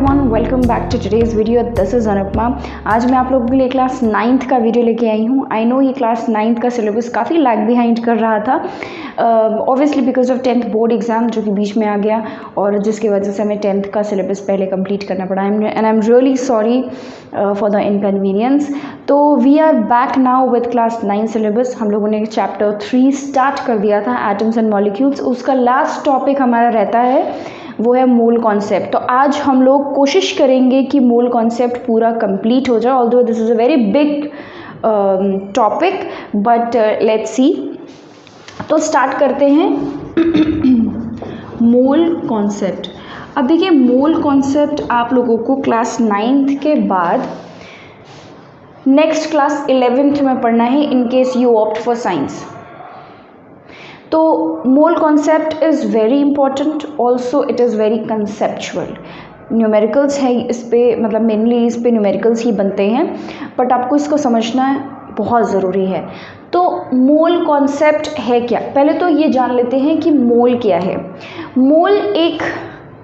Everyone, welcome back to today's video. This is Anupama. आज मैं आप लोगों के लिए क्लास 9th का वीडियो लेके आई हूँ। आई नो ये क्लास 9th का सिलेबस काफ़ी लैग बिहाइंड कर रहा था, obviously because of 10th board exam जो कि बीच में आ गया और जिसकी वजह से हमें 10th का सिलेबस पहले कंप्लीट करना पड़ा। And I am really sorry for the inconvenience. तो we are back now with class 9 syllabus. हम लोगों ने चैप्टर 3 स्टार्ट कर दिया था, एटम्स एंड मॉलिक्यूल्स। उसका लास्ट टॉपिक हमारा रहता है वो है मोल कॉन्सेप्ट। तो आज हम लोग कोशिश करेंगे कि मोल कॉन्सेप्ट पूरा कंप्लीट हो जाए, although this is a very big topic, but let's see. तो स्टार्ट करते हैं मोल कॉन्सेप्ट। अब देखिए, मोल कॉन्सेप्ट आप लोगों को क्लास 9th के बाद नेक्स्ट क्लास 11th में पढ़ना है in case you opt for science. तो mole concept is very important, also it is very conceptual. Numericals है इस पे, मतलब मेनली इस पे न्यूमेरिकल्स ही बनते हैं, बट आपको इसको समझना बहुत ज़रूरी है। तो मोल कॉन्सेप्ट है क्या, पहले तो ये जान लेते हैं कि मोल क्या है। मोल एक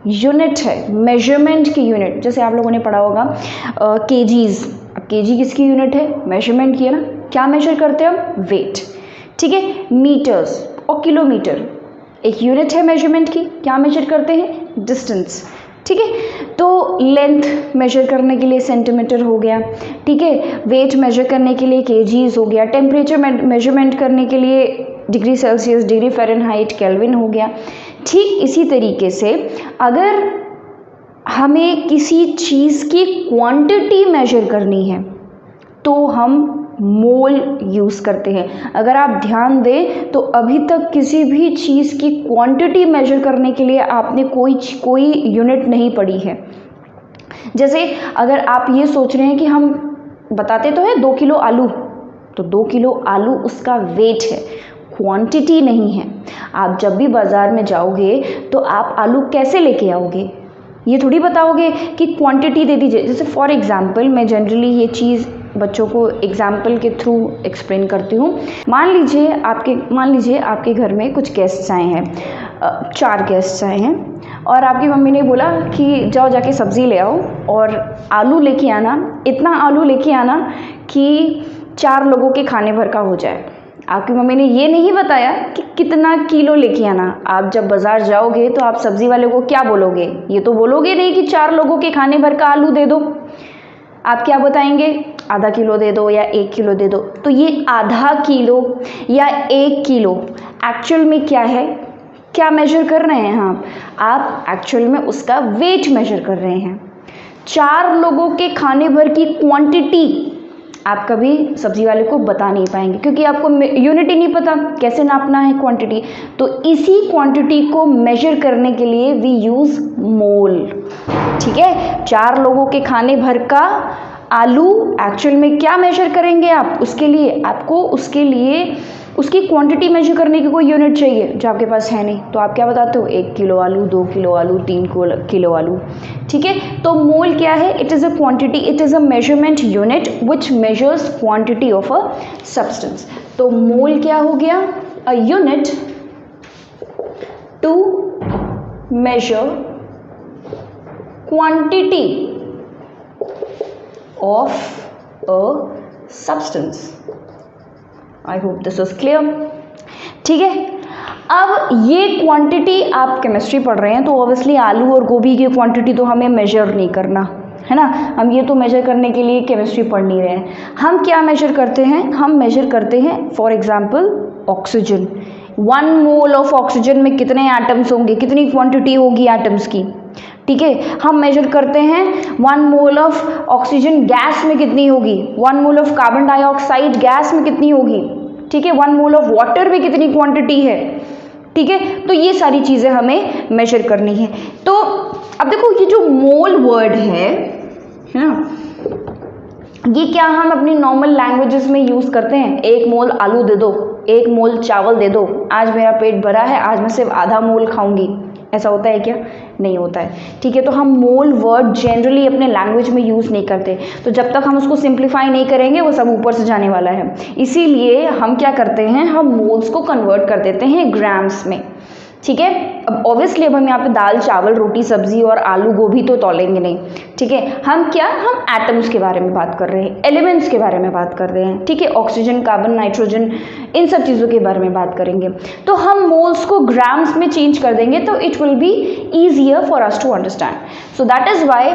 यूनिट है, मेजरमेंट की यूनिट। जैसे आप लोगों ने पढ़ा होगा केजीज़। अब केजी किसकी यूनिट है? मेजरमेंट की है ना। क्या मेजर करते हैं हम? वेट। ठीक है। मीटर्स और किलोमीटर एक यूनिट है मेजरमेंट की। क्या मेजर करते हैं? डिस्टेंस। ठीक है। तो लेंथ मेजर करने के लिए सेंटीमीटर हो गया। ठीक है। वेट मेजर करने के लिए केजीज हो गया। टेम्परेचर मेजरमेंट करने के लिए degree Celsius, degree Fahrenheit, kelvin हो गया। ठीक इसी तरीके से अगर हमें किसी चीज़ की क्वांटिटी मेजर करनी है तो हम मोल यूज़ करते हैं। अगर आप ध्यान दें तो अभी तक किसी भी चीज़ की क्वांटिटी मेजर करने के लिए आपने कोई यूनिट नहीं पढ़ी है। जैसे अगर आप ये सोच रहे हैं कि हम बताते तो है 2 किलो आलू, तो 2 किलो आलू उसका वेट है, क्वांटिटी नहीं है। आप जब भी बाज़ार में जाओगे तो आप आलू कैसे लेके आओगे? ये थोड़ी बताओगे कि क्वांटिटी दे दीजिए। जैसे फॉर एग्जांपल मैं जनरली ये चीज़ बच्चों को एग्जाम्पल के थ्रू एक्सप्लेन करती हूँ। मान लीजिए आपके घर में कुछ गेस्ट्स आए हैं, 4 गेस्ट्स आए हैं, और आपकी मम्मी ने बोला कि जाओ जाके सब्ज़ी ले आओ और आलू लेके आना, इतना आलू लेके आना कि 4 लोगों के खाने भर का हो जाए। आपकी मम्मी ने ये नहीं बताया कि कितना किलो लेके आना। आप जब बाज़ार जाओगे तो आप सब्ज़ी वाले को क्या बोलोगे? ये तो बोलोगे नहीं कि 4 लोगों के खाने भर का आलू दे दो। आप क्या बताएंगे? आधा किलो दे दो या 1 किलो दे दो। तो ये आधा किलो या 1 किलो एक्चुअल में क्या है? क्या मेजर कर रहे हैं आप एक्चुअल में उसका वेट मेजर कर रहे हैं। 4 लोगों के खाने भर की क्वांटिटी आप कभी सब्जी वाले को बता नहीं पाएंगे, क्योंकि आपको यूनिट ही नहीं पता कैसे नापना है क्वांटिटी। तो इसी क्वांटिटी को मेजर करने के लिए वी यूज़ मोल। ठीक है। 4 लोगों के खाने भर का आलू एक्चुअल में क्या मेजर करेंगे आप? उसके लिए उसकी क्वांटिटी मेजर करने की कोई यूनिट चाहिए जो आपके पास है नहीं। तो आप क्या बताते हो? 1 किलो आलू, 2 किलो आलू, 3 किलो आलू। ठीक है। तो मोल क्या है? It is a quantity, it is a measurement unit which measures quantity of a substance. तो मोल क्या हो गया? A unit to measure quantity of a substance. I hope this is clear. ठीक है। अब ये क्वांटिटी आप केमिस्ट्री पढ़ रहे हैं तो ऑब्वियसली आलू और गोभी की क्वांटिटी तो हमें मेजर नहीं करना है ना। हम ये तो मेजर करने के लिए केमिस्ट्री पढ़ नहीं रहे हैं। हम क्या मेजर करते हैं? हम मेजर करते हैं for example oxygen. 1 mole of oxygen में कितने एटम्स होंगे, कितनी क्वांटिटी होगी एटम्स की। ठीक है। हम मेजर करते हैं 1 मोल ऑफ ऑक्सीजन गैस में कितनी होगी, 1 mole of carbon dioxide gas में कितनी होगी। ठीक है। 1 मोल ऑफ वाटर में कितनी क्वांटिटी है। ठीक है। तो ये सारी चीज़ें हमें मेजर करनी है। तो अब देखो, ये जो मोल वर्ड है ना, ये क्या हम अपनी नॉर्मल लैंग्वेजेस में यूज़ करते हैं? 1 मोल आलू दे दो, 1 मोल चावल दे दो, आज मेरा पेट भरा है, आज मैं सिर्फ आधा मोल खाऊंगी। ऐसा होता है क्या? नहीं होता है। ठीक है। तो हम मोल वर्ड जनरली अपने लैंग्वेज में यूज़ नहीं करते। तो जब तक हम उसको सिंप्लीफाई नहीं करेंगे वो सब ऊपर से जाने वाला है। इसीलिए हम क्या करते हैं? हम मोल्स को कन्वर्ट कर देते हैं ग्राम्स में। ठीक है। अब ऑब्वियसली अब हम यहाँ पे दाल चावल रोटी सब्जी और आलू गोभी तो तौलेंगे नहीं, ठीक है। हम एटम्स के बारे में बात कर रहे हैं, एलिमेंट्स के बारे में बात कर रहे हैं, ठीक है। ऑक्सीजन, कार्बन, नाइट्रोजन, इन सब चीज़ों के बारे में बात करेंगे। तो हम मोल्स को ग्राम्स में चेंज कर देंगे तो it will be easier for us to understand. So that is why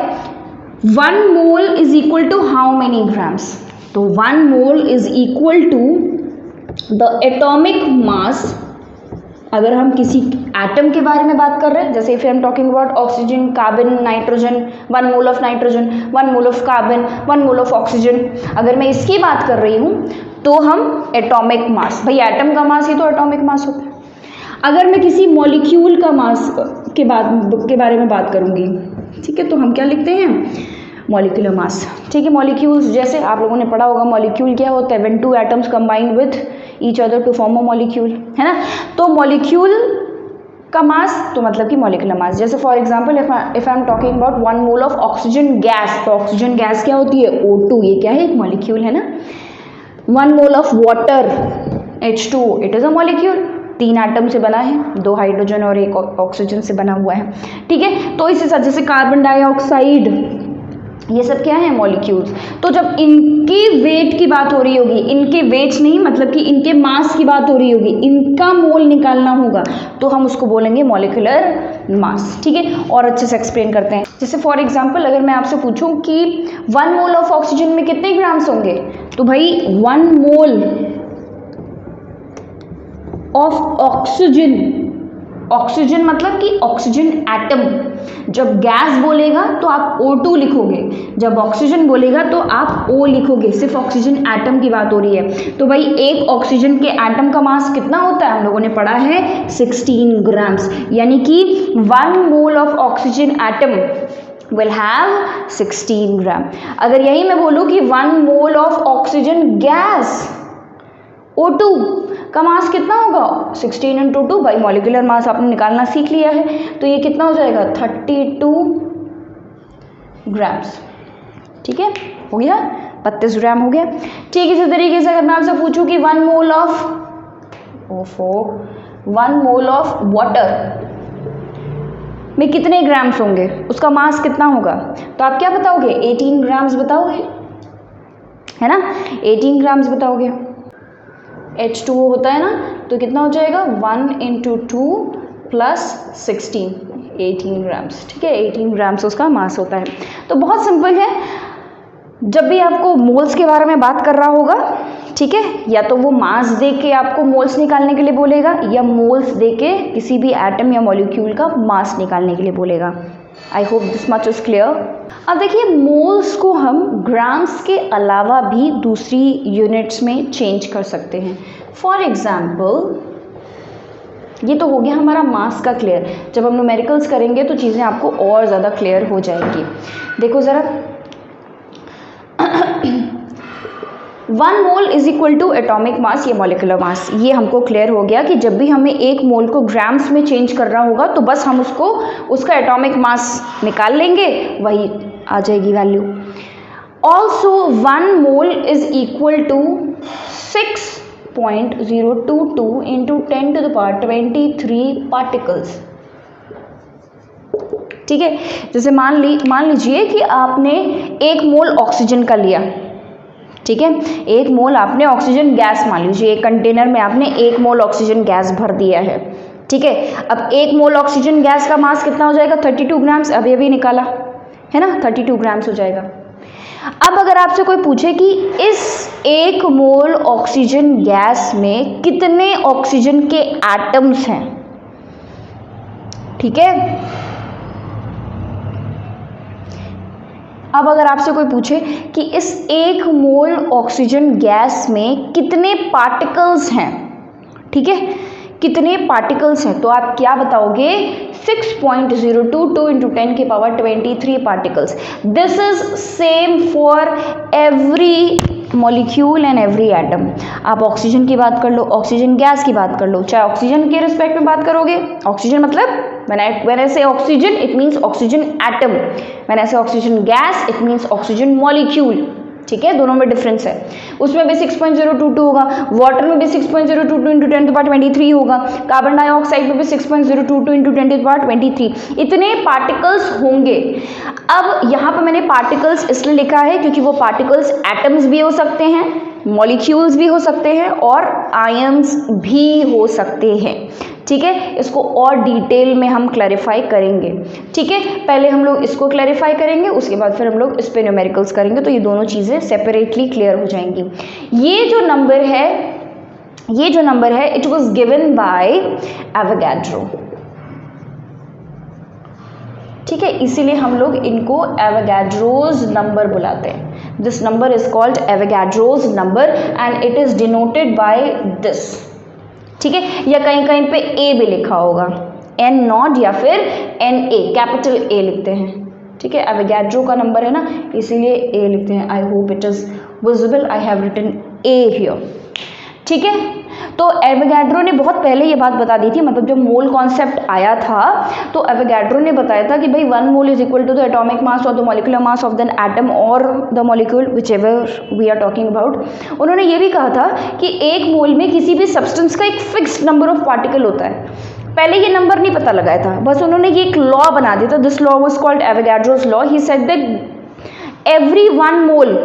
1 mole is equal to how many grams? तो 1 mole is equal to the atomic mass. अगर हम किसी एटम के बारे में बात कर रहे हैं, जैसे if I am talking about oxygen, carbon, nitrogen, 1 mole of nitrogen, 1 mole of carbon, 1 mole of oxygen, अगर मैं इसकी बात कर रही हूँ तो हम एटॉमिक मास, भाई एटम का मास ही तो एटॉमिक मास होता है। अगर मैं किसी मॉलिक्यूल का मास के बारे में बात करूँगी, ठीक है, तो हम क्या लिखते हैं? मॉलिक्यूलर मास, ठीक है। मॉलिक्यूल्स, जैसे आप लोगों ने पढ़ा होगा मॉलिक्यूल क्या होता है? When 2 atoms combine with each other to form a molecule, है ना। तो मॉलिक्यूल का मास तो मतलब कि मॉलिक्यूलर मास। जैसे for example if I am talking about 1 mole of oxygen gas, तो ऑक्सीजन गैस क्या होती है? O2, ये क्या है? एक मॉलिक्यूल है ना। 1 mole of water H2, it is a molecule, 3 atom से बना है, 2 हाइड्रोजन और 1 ऑक्सीजन से बना हुआ है, ठीक है। तो इसी साथ जैसे कार्बन डाइऑक्साइड, ये सब क्या है? मॉलिक्यूल्स। तो जब इनकी वेट की बात हो रही होगी, इनके वेट नहीं मतलब कि इनके मास की बात हो रही होगी, इनका मोल निकालना होगा, तो हम उसको बोलेंगे मॉलिक्यूलर मास, ठीक है। और अच्छे से एक्सप्लेन करते हैं। जैसे फॉर एग्जांपल अगर मैं आपसे पूछूं कि 1 मोल ऑफ ऑक्सीजन में कितने ग्राम्स होंगे, तो भाई 1 मोल ऑफ ऑक्सीजन, ऑक्सीजन मतलब कि ऑक्सीजन एटम, जब गैस बोलेगा तो आप O2 लिखोगे, जब ऑक्सीजन बोलेगा तो आप O लिखोगे, सिर्फ ऑक्सीजन एटम की बात हो रही है। तो भाई एक ऑक्सीजन के एटम का मास कितना होता है? हम लोगों ने पढ़ा है 16 ग्राम्स, यानी कि 1 mole of oxygen atom will have 16 ग्राम। अगर यही मैं बोलूँ कि 1 mole of oxygen gas O2 का मास कितना होगा? 16 × 2, भाई मॉलिक्यूलर मास आपने निकालना सीख लिया है, तो ये कितना हो जाएगा? 32 ग्राम्स, ठीक है, हो गया 32 ग्राम हो गया, ठीक है। इसी तरीके से अगर मैं आपसे पूछूं कि 1 मोल ऑफ वाटर में कितने ग्राम्स होंगे, उसका मास कितना होगा, तो आप क्या बताओगे? 18 ग्राम्स बताओगे, है ना, 18 ग्राम्स बताओगे। H2O होता है ना, तो कितना हो जाएगा? 1 × 2 + 16, 18 ग्राम्स, ठीक है, 18 ग्राम्स उसका मास होता है। तो बहुत सिंपल है। जब भी आपको मोल्स के बारे में बात कर रहा होगा, ठीक है, या तो वो मास दे के आपको मोल्स निकालने के लिए बोलेगा, या मोल्स दे के किसी भी एटम या मॉलिक्यूल का मास निकालने के लिए बोलेगा। आई hope this much is clear. अब देखिए, मोल्स को हम ग्राम्स के अलावा भी दूसरी यूनिट्स में चेंज कर सकते हैं। फॉर एग्जाम्पल, ये तो हो गया हमारा मास का क्लियर। जब हम न्यूमेरिकल्स करेंगे तो चीज़ें आपको और ज़्यादा क्लियर हो जाएगी। देखो ज़रा, 1 mole is equal to atomic mass, ये मॉलिक्यूलर मास, ये हमको क्लियर हो गया कि जब भी हमें 1 मोल को ग्राम्स में चेंज करना होगा तो बस हम उसका एटॉमिक मास निकाल लेंगे, वही आ जाएगी value. Also 1 mole is equal to 6.022 × 10⁻23 particles, ठीक है। जैसे मान लीजिए कि आपने 1 मोल ऑक्सीजन का लिया, ठीक है, 1 मोल आपने ऑक्सीजन गैस, मान लीजिए एक कंटेनर में आपने 1 मोल ऑक्सीजन गैस भर दिया है, ठीक है। अब 1 मोल ऑक्सीजन गैस का मास कितना हो जाएगा? 32 ग्राम्स, अभी निकाला है ना, 32 ग्राम्स हो जाएगा। अब अगर आपसे कोई पूछे कि इस 1 मोल ऑक्सीजन गैस में कितने ऑक्सीजन के एटम्स हैं, ठीक है, अब अगर आपसे कोई पूछे कि इस 1 मोल ऑक्सीजन गैस में कितने पार्टिकल्स हैं, ठीक है, कितने पार्टिकल्स हैं, तो आप क्या बताओगे? 6.022 × 10⁻23 particles. This is same for every molecule and every atom. आप ऑक्सीजन की बात कर लो, ऑक्सीजन गैस की बात कर लो, चाहे ऑक्सीजन के रिस्पेक्ट में बात करोगे, ऑक्सीजन मतलब when I say oxygen it means oxygen atom, when I say oxygen gas it means oxygen molecule, ठीक है, दोनों में डिफरेंस है। उसमें भी 6.022 होगा, वाटर में भी 6.022 इंटू 10⁻23 होगा, कार्बन डाइऑक्साइड में भी 6.022 इंटू 10⁻23 इतने पार्टिकल्स होंगे। अब यहाँ पर मैंने पार्टिकल्स इसलिए लिखा है क्योंकि वो पार्टिकल्स एटम्स भी हो सकते हैं, मॉलिक्यूल्स भी हो सकते हैं और आयंस भी हो सकते हैं। ठीक है, इसको और डिटेल में हम क्लैरिफाई करेंगे। ठीक है, पहले हम लोग इसको क्लैरिफाई करेंगे, उसके बाद फिर हम लोग इस पे न्यूमेरिकल्स करेंगे, तो ये दोनों चीज़ें सेपरेटली क्लियर हो जाएंगी। ये जो नंबर है it was given by Avogadro. ठीक है, इसीलिए हम लोग इनको एवोगैड्रोज नंबर बुलाते हैं। This number is called Avogadro's number and it is denoted by this. ठीक है, या कहीं कहीं पे ए भी लिखा होगा, एन नॉट या फिर एन ए, कैपिटल ए लिखते हैं। ठीक है, एवोगैड्रो का नंबर है ना, इसीलिए ए लिखते हैं। I hope it is visible, I have written A here. ठीक है, तो एवोगैड्रो ने बहुत पहले ये बात बता दी थी, मतलब जब मोल कॉन्सेप्ट आया था तो एवोगैड्रो ने बताया था कि भाई 1 mole is equal to the atomic mass और the molecular mass of than atom और the molecule whichever we are talking about. उन्होंने ये भी कहा था कि 1 मोल में किसी भी सब्सटेंस का एक फिक्स्ड नंबर ऑफ पार्टिकल होता है। पहले ये नंबर नहीं पता लगाया था, बस उन्होंने ये एक लॉ बना दिया था। This law was called Avogadro's law. He said that every 1 mole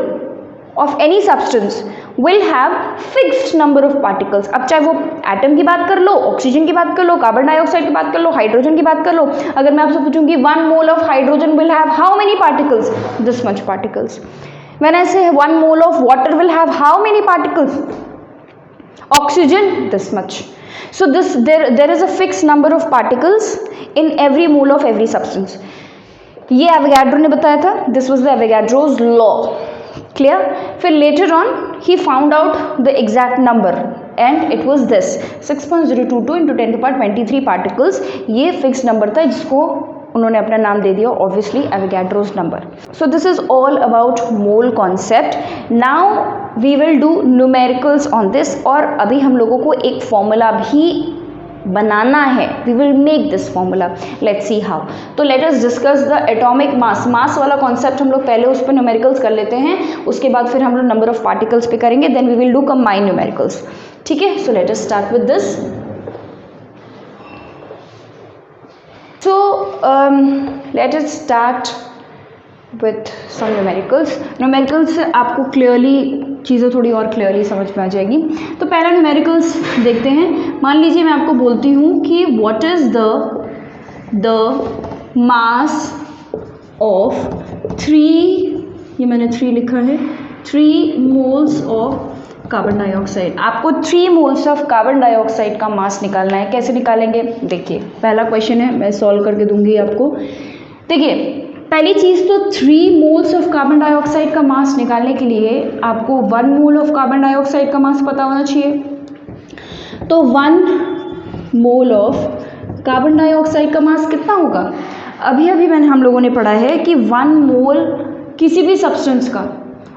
of any substance will have fixed number of particles। अब चाहे वो एटम की बात कर लो, ऑक्सीजन की बात कर लो, कार्बन डाइऑक्साइड की बात कर लो, हाइड्रोजन की बात कर लो। अगर मैं आपसे पूछूंगी 1 mole of hydrogen will have how many particles? This much particles। When I say 1 mole of water will have how many particles? Oxygen this much। So there is a fixed number of particles in every mole of every substance। ये Avogadro ने बताया था। This was the Avogadro's law। Clear. फिर later on ही found out the exact number and it was this 6.022 into 10⁻23 particles. ये fix number था जिसको उन्होंने अपना नाम दे दिया, obviously Avogadro's number. So this is all about mole concept. Now we will do numericals on this, और अभी हम लोगों को एक फॉर्मूला भी बनाना है। We will make this formula, let's see how. तो let us discuss the atomic mass. Mass वाला कॉन्सेप्ट हम लोग पहले उस पर न्यूमेरिकल्स कर लेते हैं, उसके बाद फिर हम लोग नंबर ऑफ पार्टिकल्स पे करेंगे, then we will do combine numericals. ठीक है, so let us start with this. So let us start with some numericals. Numericals से आपको क्लियरली चीज़ें थोड़ी और क्लियरली समझ में आ जाएगी। तो पहला न्यूमेरिकल्स देखते हैं। मान लीजिए मैं आपको बोलती हूँ कि what is the mass of 3, ये मैंने 3 लिखा है, 3 मोल्स ऑफ कार्बन डाइऑक्साइड। आपको 3 मोल्स ऑफ कार्बन डाइऑक्साइड का मास निकालना है। कैसे निकालेंगे? देखिए, पहला क्वेश्चन है, मैं सॉल्व करके दूंगी आपको। देखिए, पहली चीज़ तो 3 मोल्स ऑफ कार्बन डाइऑक्साइड का मास निकालने के लिए आपको 1 मोल ऑफ कार्बन डाइऑक्साइड का मास पता होना चाहिए। तो 1 मोल ऑफ कार्बन डाइऑक्साइड का मास कितना होगा? अभी हम लोगों ने पढ़ा है कि 1 मोल किसी भी सब्सटेंस का,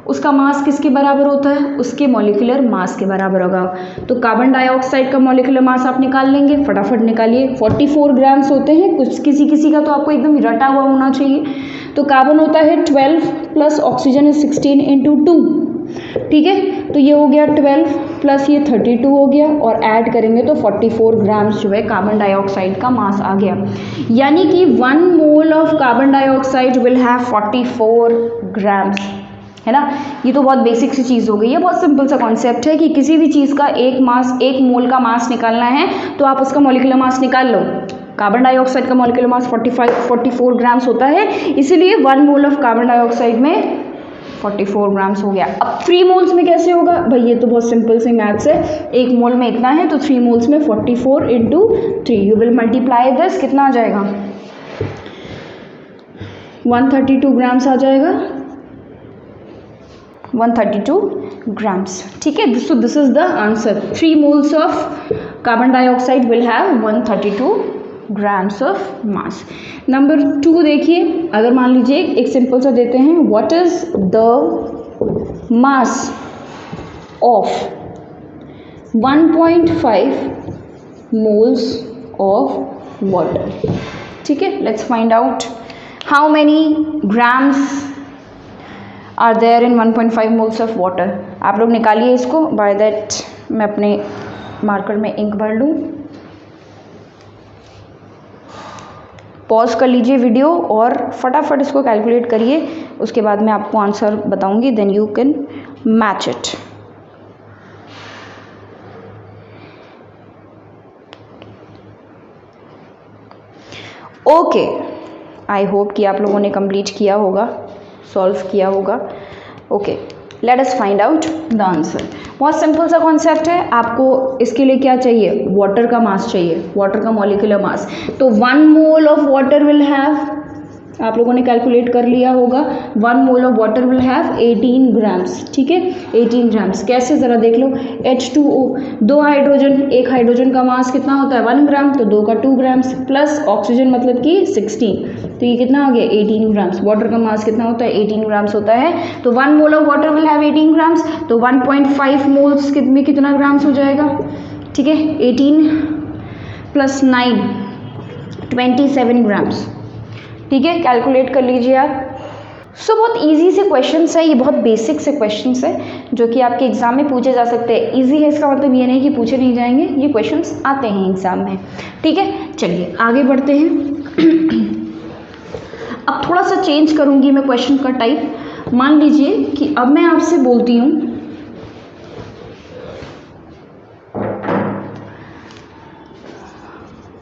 उसका मास किसके बराबर होता है? उसके मॉलिक्यूलर मास के बराबर होगा। तो कार्बन डाइऑक्साइड का मॉलिक्यूलर मास आप निकाल लेंगे, फटाफट निकालिए। 44 ग्राम्स होते हैं। कुछ किसी का तो आपको एकदम रटा हुआ होना चाहिए। तो कार्बन होता है 12 प्लस ऑक्सीजन इज 16 इंटू 2। ठीक है, तो ये हो गया 12 प्लस ये 32 हो गया, और ऐड करेंगे तो 44 ग्राम्स जो है कार्बन डाइऑक्साइड का मास आ गया। यानी कि 1 mole of carbon dioxide will have 44 grams, है ना। ये तो बहुत बेसिक सी चीज़ हो गई है, बहुत सिंपल सा कॉन्सेप्ट है कि किसी भी चीज़ का एक मोल का मास निकालना है तो आप उसका मॉलिक्यूलर मास निकाल लो। कार्बन डाइऑक्साइड का मॉलिक्यूलर मास 44 ग्राम्स होता है, इसीलिए 1 मोल ऑफ कार्बन डाइऑक्साइड में 44 ग्राम्स हो गया। अब 3 मोल्स में कैसे होगा भाई? ये तो बहुत सिंपल सी मैथ्स है। 1 मोल में इतना है तो 3 मोल्स में 44 into 3, you will multiply this, कितना आ जाएगा? 132 ग्राम्स आ जाएगा, 132 ग्राम्स। ठीक है, so this is the answer. 3 moles of carbon dioxide will have 132 grams of mass. Number 2 देखिए, अगर मान लीजिए एक सिंपल सा देते हैं, what is the mass of 1.5 moles of water. ठीक है, let's find out how many grams are there in 1.5 moles of water. आप लोग निकालिए इसको। बाय दैट मैं अपने मार्कर में इंक भर लूँ। पॉज कर लीजिए वीडियो और फटाफट इसको कैलकुलेट करिए, उसके बाद मैं आपको आंसर बताऊंगी, then you can match it. Okay, I hope कि आप लोगों ने कंप्लीट किया होगा, सॉल्व किया होगा। Okay, late us find out the answer. बहुत सिंपल सा कॉन्सेप्ट है। आपको इसके लिए क्या चाहिए? वाटर का मास चाहिए, वाटर का मॉलिक्यूलर मास। तो 1 mole of water will have, आप लोगों ने कैलकुलेट कर लिया होगा, 1 mole of water will have 18 grams. ठीक है, 18 ग्राम्स। कैसे, ज़रा देख लो। H2O, 2 हाइड्रोजन, एक हाइड्रोजन का मास कितना होता है? 1 ग्राम, तो 2 का 2 ग्राम्स, प्लस ऑक्सीजन मतलब कि 16, तो ये कितना आ गया? 18 ग्राम्स। वाटर का मास कितना होता है? 18 ग्राम्स होता है। तो 1 mole of water will have 18 grams, तो 1.5 मोल्स में कितना ग्राम्स हो जाएगा? ठीक है, 18 प्लस 9, 27 ग्राम्स। ठीक है, कैलकुलेट कर लीजिए आप। सो बहुत इजी से क्वेश्चंस है, ये बहुत बेसिक से क्वेश्चंस है जो कि आपके एग्जाम में पूछे जा सकते हैं। इजी है इसका मतलब ये नहीं कि पूछे नहीं जाएंगे, ये क्वेश्चंस आते हैं एग्जाम में। ठीक है, चलिए आगे बढ़ते हैं। अब थोड़ा सा चेंज करूंगी मैं क्वेश्चन का टाइप। मान लीजिए कि अब मैं आपसे बोलती हूँ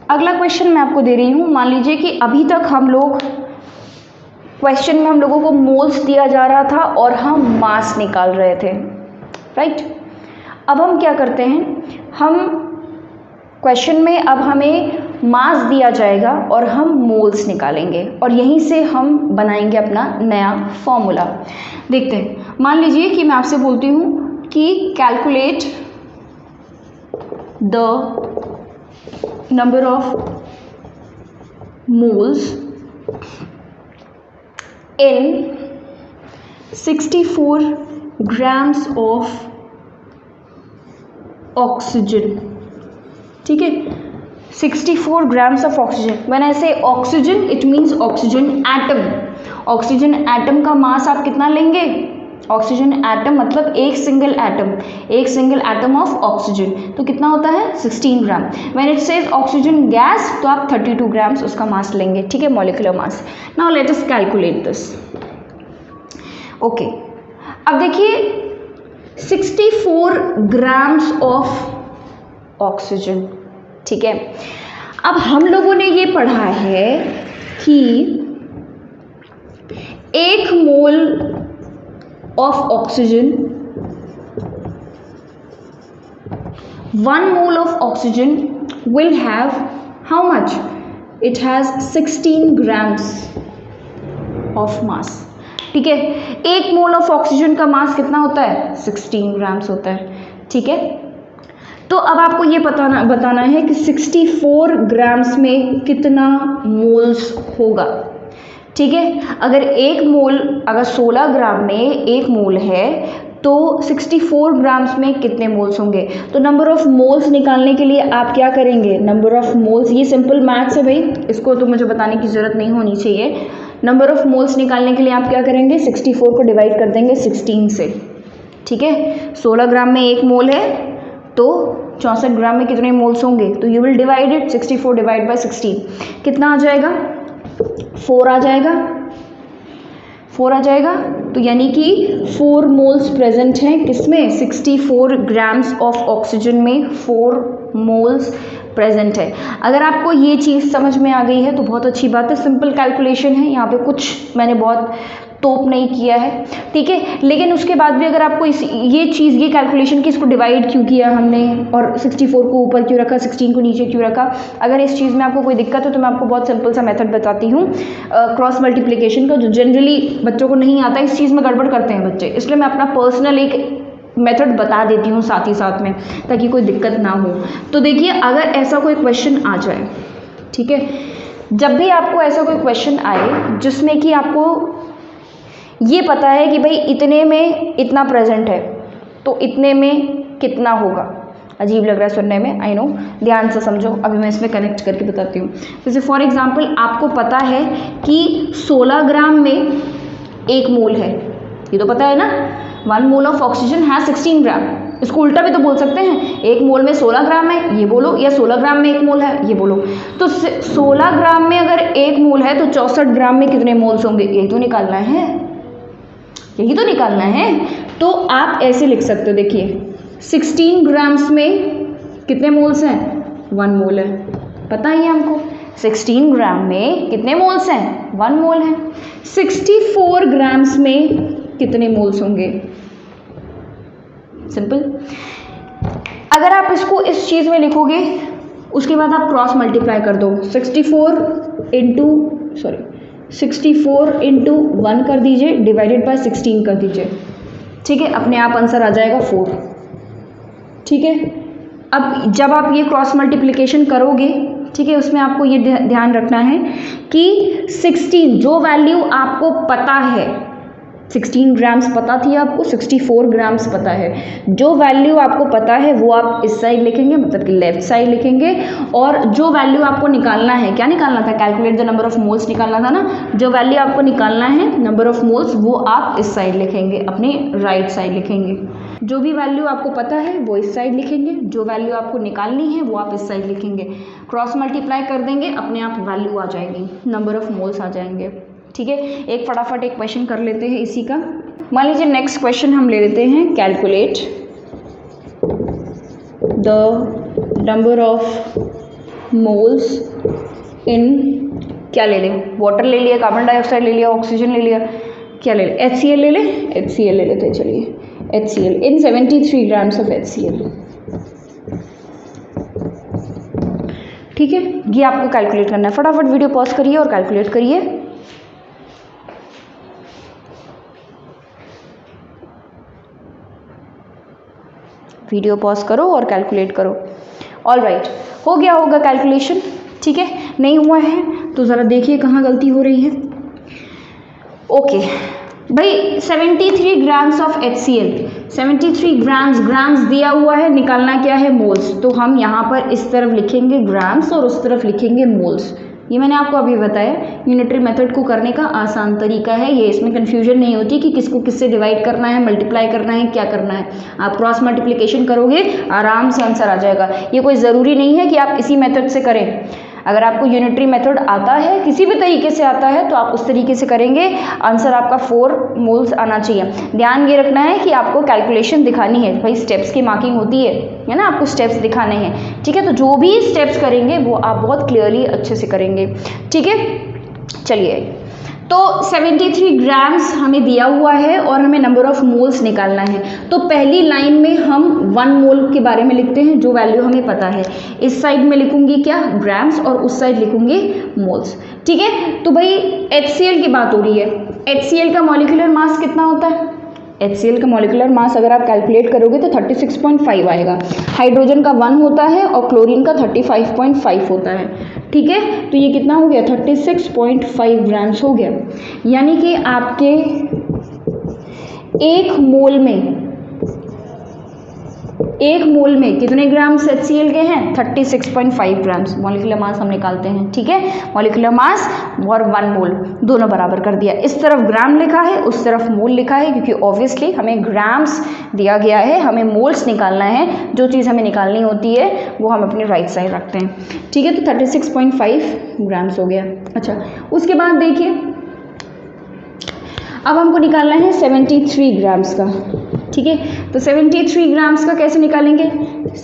अगला क्वेश्चन मैं आपको दे रही हूँ। मान लीजिए कि अभी तक हम लोग क्वेश्चन में हम लोगों को मोल्स दिया जा रहा था और हम मास निकाल रहे थे, राइट। अब हम क्या करते हैं, हम क्वेश्चन में अब हमें मास दिया जाएगा और हम मोल्स निकालेंगे और यहीं से हम बनाएंगे अपना नया फॉर्मूला। देखते हैं। मान लीजिए कि मैं आपसे बोलती हूँ कि calculate the number of moles in 64 grams of oxygen। ठीक है, 64 grams of oxygen। When I say oxygen, it means oxygen atom। Oxygen atom का मास आप कितना लेंगे? ऑक्सीजन एटम मतलब एक सिंगल एटम ऑफ ऑक्सीजन, तो कितना होता है? 16 gram. When it says oxygen gas, तो आप 32 ग्राम्स उसका मास लेंगे। ठीक है, molecular mass. Now let us calculate this. Okay, अब देखिए 64 ग्राम्स ऑफ ऑक्सीजन। ठीक है, अब हम लोगों ने ये पढ़ा है कि 1 मोल of oxygen, 1 mole of oxygen will have how much? It has 16 grams of mass। ठीक है, 1 मोल ऑफ ऑक्सीजन का मास कितना होता है? 16 ग्राम्स होता है। ठीक है, तो अब आपको ये बताना है कि 64 ग्राम्स में कितना मोल्स होगा। ठीक है, अगर 1 मोल, अगर 16 ग्राम में 1 मोल है तो 64 ग्राम्स में कितने मोल्स होंगे? तो नंबर ऑफ मोल्स निकालने के लिए आप क्या करेंगे? नंबर ऑफ मोल्स, ये सिंपल मैथ्स है भाई, इसको तो मुझे बताने की ज़रूरत नहीं होनी चाहिए। नंबर ऑफ मोल्स निकालने के लिए आप क्या करेंगे? 64 को डिवाइड कर देंगे 16 से। ठीक है, 16 ग्राम में 1 मोल है तो 64 ग्राम में कितने मोल्स होंगे? तो you will divide it, 64 divide by 16 कितना आ जाएगा? 4 आ जाएगा। 4 आ जाएगा, तो यानी कि 4 मोल्स प्रेजेंट हैं किसमें? 64 ग्राम्स ऑफ ऑक्सीजन में 4 मोल्स प्रेजेंट है। अगर आपको ये चीज़ समझ में आ गई है तो बहुत अच्छी बात है। सिंपल कैलकुलेशन है, यहाँ पे कुछ मैंने बहुत तोप नहीं किया है। ठीक है, लेकिन उसके बाद भी अगर आपको ये चीज़, ये कैलकुलेशन कि इसको डिवाइड क्यों किया हमने और 64 को ऊपर क्यों रखा, 16 को नीचे क्यों रखा, अगर इस चीज़ में आपको कोई दिक्कत हो तो मैं आपको बहुत सिंपल सा मेथड बताती हूँ क्रॉस मल्टीप्लिकेशन का, जो जनरली बच्चों को नहीं आता। इस चीज़ में गड़बड़ करते हैं बच्चे, इसलिए मैं अपना पर्सनल एक मेथड बता देती हूँ साथ ही साथ में, ताकि कोई दिक्कत ना हो। तो देखिए, अगर ऐसा कोई क्वेश्चन आ जाए, ठीक है, जब भी आपको ऐसा कोई क्वेश्चन आए जिसमें कि आपको ये पता है कि भाई इतने में इतना प्रेजेंट है तो इतने में कितना होगा। अजीब लग रहा है सुनने में, आई नो, ध्यान से समझो, अभी मैं इसमें कनेक्ट करके बताती हूँ। जैसे फॉर एग्जांपल आपको पता है कि 16 ग्राम में 1 मोल है। ये तो पता है ना, 1 मोल ऑफ ऑक्सीजन है 16 ग्राम। इसको उल्टा भी तो बोल सकते हैं, 1 मोल में 16 ग्राम है ये बोलो, या 16 ग्राम में 1 मोल है ये बोलो। तो 16 ग्राम में अगर 1 मोल है तो 64 ग्राम में कितने मोल्स होंगे, यही तो निकालना है, यही तो निकालना है। तो आप ऐसे लिख सकते हो, देखिए 16 ग्राम्स में कितने मोल्स हैं, 1 मोल है, पता ही है हमको। 16 ग्राम में कितने मोल्स हैं, 1 मोल है। 64 ग्राम्स में कितने मोल्स होंगे, सिंपल। अगर आप इसको इस चीज़ में लिखोगे उसके बाद आप क्रॉस मल्टीप्लाई कर दो, 64 इंटू 1 कर दीजिए, डिवाइडेड बाय 16 कर दीजिए, ठीक है, अपने आप आंसर आ जाएगा 4, ठीक है। अब जब आप ये क्रॉस मल्टीप्लिकेशन करोगे, ठीक है, उसमें आपको ये ध्यान रखना है कि 16 जो वैल्यू आपको पता है, 16 ग्राम्स पता थी आपको, 64 ग्राम्स पता है, जो वैल्यू आपको पता है वो आप इस साइड लिखेंगे, मतलब कि लेफ्ट साइड लिखेंगे। और जो वैल्यू आपको निकालना है, क्या निकालना था, calculate the number of moles निकालना था ना, जो वैल्यू आपको निकालना है नंबर ऑफ मोल्स, वो आप इस साइड लिखेंगे, अपने राइट साइड लिखेंगे। जो भी वैल्यू आपको पता है वो इस साइड लिखेंगे, जो वैल्यू आपको निकालनी है वो आप इस साइड लिखेंगे, क्रॉस मल्टीप्लाई कर देंगे, अपने आप वैल्यू आ जाएगी, नंबर ऑफ मोल्स आ जाएंगे, ठीक है। एक फटाफट एक क्वेश्चन कर लेते हैं इसी का। मान लीजिए नेक्स्ट क्वेश्चन हम ले लेते हैं, calculate the number of moles इन, क्या ले लें, वाटर ले लिया, कार्बन डाइऑक्साइड ले लिया, ऑक्सीजन ले लिया, क्या ले लें, HCl ले लें, HCl ले लेते हैं, चलिए HCl in 73 grams of HCl, ठीक है। ये आपको कैलकुलेट करना है, फटाफट वीडियो पॉज करिए और कैलकुलेट करिए। वीडियो पॉज करो और कैलकुलेट करो। ऑल राइट, हो गया होगा कैलकुलेशन, ठीक है। नहीं हुआ है तो ज़रा देखिए कहाँ गलती हो रही है। ओके भाई, 73 ग्राम्स ऑफ HCl, 73 ग्राम्स दिया हुआ है, निकालना क्या है, मोल्स। तो हम यहाँ पर इस तरफ लिखेंगे ग्राम्स और उस तरफ लिखेंगे मोल्स। ये मैंने आपको अभी बताया, यूनिटरी मेथड को करने का आसान तरीका है ये, इसमें कन्फ्यूजन नहीं होती कि किसको किससे डिवाइड करना है, मल्टीप्लाई करना है, क्या करना है। आप क्रॉस मल्टीप्लिकेशन करोगे आराम से आंसर आ जाएगा। ये कोई ज़रूरी नहीं है कि आप इसी मेथड से करें, अगर आपको यूनिटरी मेथड आता है, किसी भी तरीके से आता है, तो आप उस तरीके से करेंगे, आंसर आपका 4 मोल्स आना चाहिए। ध्यान ये रखना है कि आपको कैलकुलेशन दिखानी है, भाई स्टेप्स की मार्किंग होती है ना, आपको स्टेप्स दिखाने हैं, ठीक है। तो जो भी स्टेप्स करेंगे वो आप बहुत क्लियरली अच्छे से करेंगे, ठीक है। चलिए, तो 73 ग्राम्स हमें दिया हुआ है और हमें नंबर ऑफ मोल्स निकालना है। तो पहली लाइन में हम 1 मोल के बारे में लिखते हैं, जो वैल्यू हमें पता है। इस साइड में लिखूंगी क्या, ग्राम्स, और उस साइड लिखूंगी मोल्स, ठीक है। तो भाई HCl की बात हो रही है, HCl का मॉलिक्यूलर मास कितना होता है, HCl का मॉलिक्यूलर मास अगर आप कैलकुलेट करोगे तो 36.5 आएगा। हाइड्रोजन का 1 होता है और क्लोरीन का 35.5 होता है, ठीक है। तो ये कितना हो गया, 36.5 ग्राम्स हो गया। यानी कि आपके 1 मोल में कितने ग्राम्स HCl के हैं, 36.5 ग्राम्स मॉलिक्यूलर मास हम निकालते हैं, ठीक है। मॉलिक्यूलर मास और 1 मोल दोनों बराबर कर दिया, इस तरफ ग्राम लिखा है, उस तरफ मोल लिखा है, क्योंकि ऑब्वियसली हमें ग्राम्स दिया गया है, हमें मोल्स निकालना है। जो चीज़ हमें निकालनी होती है वो हम अपने राइट साइड रखते हैं, ठीक है। तो 36.5 ग्राम्स हो गया। अच्छा, उसके बाद देखिए, अब हमको निकालना है 73 ग्राम्स का, ठीक है। तो 73 ग्राम्स का कैसे निकालेंगे,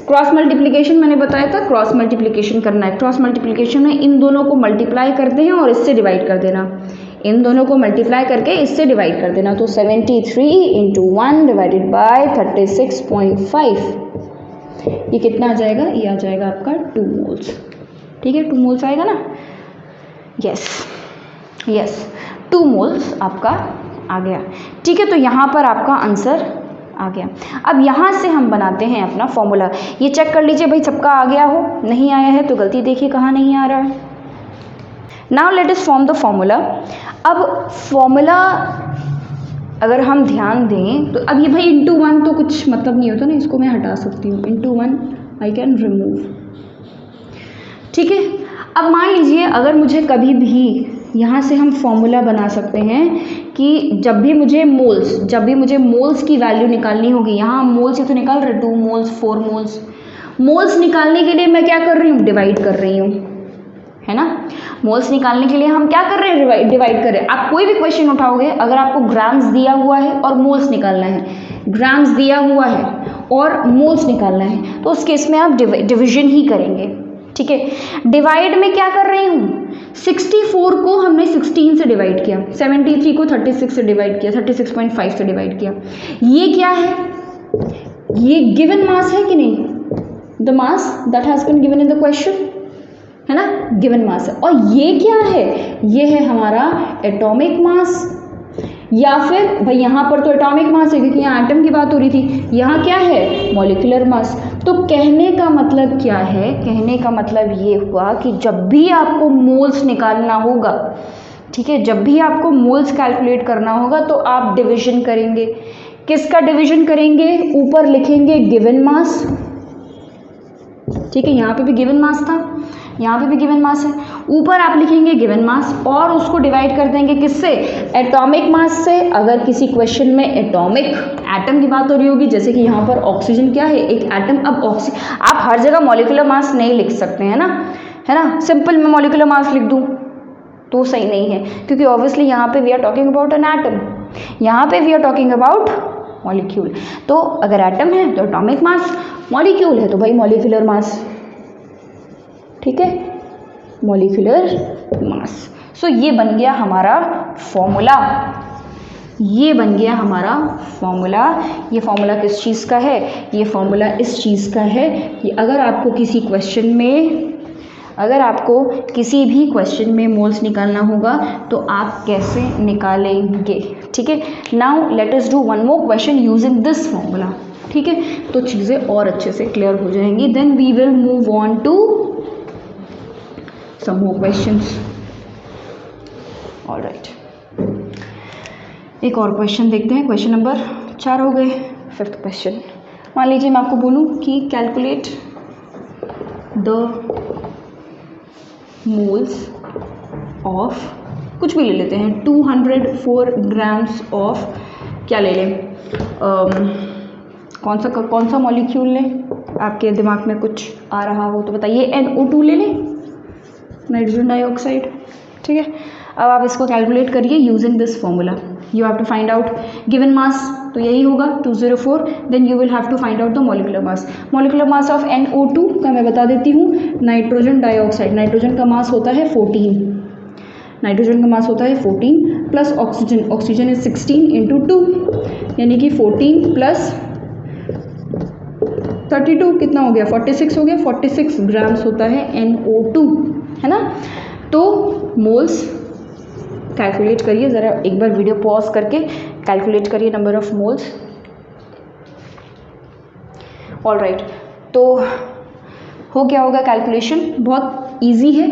क्रॉस मल्टीप्लिकेशन मैंने बताया था, क्रॉस मल्टीप्लिकेशन करना है। क्रॉस मल्टीप्लिकेशन में इन दोनों को मल्टीप्लाई करते हैं और इससे डिवाइड कर देना, इन दोनों को मल्टीप्लाई करके इससे डिवाइड कर देना। तो 73 इंटू 1 डिवाइडेड बाय 36.5, ये कितना आ जाएगा, ये आ जाएगा आपका 2 मोल्स, ठीक है। 2 मोल्स आएगा ना, यस 2 मोल्स आपका आ गया, ठीक है। तो यहाँ पर आपका आंसर आ गया। अब यहाँ से हम बनाते हैं अपना फॉर्मूला। ये चेक कर लीजिए भाई, सबका आ गया हो, नहीं आया है तो गलती देखिए कहाँ नहीं आ रहा है। Now let us form the formula. अब फॉर्मूला अगर हम ध्यान दें तो अब ये भाई इंटू 1 तो कुछ मतलब नहीं होता ना, इसको मैं हटा सकती हूँ, इंटू 1 आई कैन रिमूव, ठीक है। अब मान लीजिए अगर मुझे कभी भी यहाँ से हम फॉर्मूला बना सकते हैं कि जब भी मुझे मोल्स की वैल्यू निकालनी होगी, यहाँ मोल्स ही तो निकाल रहे, 2 मोल्स 4 मोल्स निकालने के लिए मैं क्या कर रही हूँ, डिवाइड कर रही हूँ, है ना। मोल्स निकालने के लिए हम क्या कर रहे हैं, डिवाइड कर रहे हैं। आप कोई भी क्वेश्चन उठाओगे, अगर आपको ग्राम्स दिया हुआ है और मोल्स निकालना है, ग्राम्स दिया हुआ है और मोल्स निकालना है, तो उस केस में आप डिवीजन ही करेंगे, ठीक है। डिवाइड में क्या कर रही हूँ, 64 को हमने 16 से डिवाइड किया, 73 को 36 से डिवाइड किया, 36.5 से डिवाइड किया। ये क्या है, ये गिवन मास है कि नहीं, the mass that has been given in the question, है ना, गिवन मास है। और ये क्या है, ये है हमारा एटॉमिक मास, या फिर भाई यहाँ पर तो एटॉमिक मास है क्योंकि यहाँ एटम की बात हो रही थी, यहाँ क्या है, मॉलिक्यूलर मास। तो कहने का मतलब क्या है, कहने का मतलब ये हुआ कि जब भी आपको मोल्स निकालना होगा, ठीक है, जब भी आपको मोल्स कैलकुलेट करना होगा तो आप डिवीजन करेंगे। किसका डिवीजन करेंगे, ऊपर लिखेंगे गिवन मास, ठीक है, यहाँ पे भी गिवन मास था, यहाँ पे भी गिवन मास है, ऊपर आप लिखेंगे गिवन मास और उसको डिवाइड कर देंगे किससे, एटॉमिक मास से। अगर किसी क्वेश्चन में एटॉमिक एटम की बात हो रही होगी, जैसे कि यहाँ पर ऑक्सीजन क्या है, एक एटम। अब आप हर जगह मॉलिक्यूलर मास नहीं लिख सकते हैं ना, है ना, सिंपल मैं मॉलिक्यूलर मास लिख दूँ तो सही नहीं है, क्योंकि ऑब्वियसली यहाँ पे we are talking about an atom, यहाँ पे we are talking about molecule. तो अगर एटम है तो एटॉमिक मास, मॉलिक्यूल है तो भाई मॉलिक्यूलर मास, ठीक है, मॉलिक्यूलर मास। सो ये बन गया हमारा फॉर्मूला, ये बन गया हमारा फॉर्मूला। ये फॉर्मूला किस चीज़ का है, ये फॉर्मूला इस चीज़ का है कि अगर आपको किसी क्वेश्चन में, अगर आपको किसी भी क्वेश्चन में मोल्स निकालना होगा तो आप कैसे निकालेंगे, ठीक है। Now let us do one more question using this formula, ठीक है, तो चीज़ें और अच्छे से क्लियर हो जाएंगी। Then we will move on to some more questions. All right. एक और क्वेश्चन देखते हैं, क्वेश्चन नंबर 4 हो गए, 5th क्वेश्चन। मान लीजिए मैं आपको बोलूँ कि कैलकुलेट द मोल्स ऑफ, कुछ भी ले लेते हैं, 204 ग्राम्स ऑफ, क्या ले लें, कौन सा मॉलिक्यूल लें, आपके दिमाग में कुछ आ रहा हो तो बताइए। NO2 ले लें, नाइट्रोजन डाइऑक्साइड, ठीक है। अब आप इसको कैलकुलेट करिए using this formula. You have to find out given mass, तो यही होगा 204। Then you will have to find out the molecular mass. Molecular mass of NO2 का मैं बता देती हूँ, नाइट्रोजन डाइऑक्साइड, नाइट्रोजन का मास होता है 14, नाइट्रोजन का मास होता है 14 plus oxygen, oxygen is 16 into 2, यानी कि 14 प्लस 32 कितना हो गया, 46 हो गया, 46 ग्राम्स होता है NO2, है ना। तो मोल्स कैलकुलेट करिए ज़रा, एक बार वीडियो पॉज करके कैलकुलेट करिए number of moles. All right, तो हो क्या होगा कैलकुलेशन, बहुत इजी है।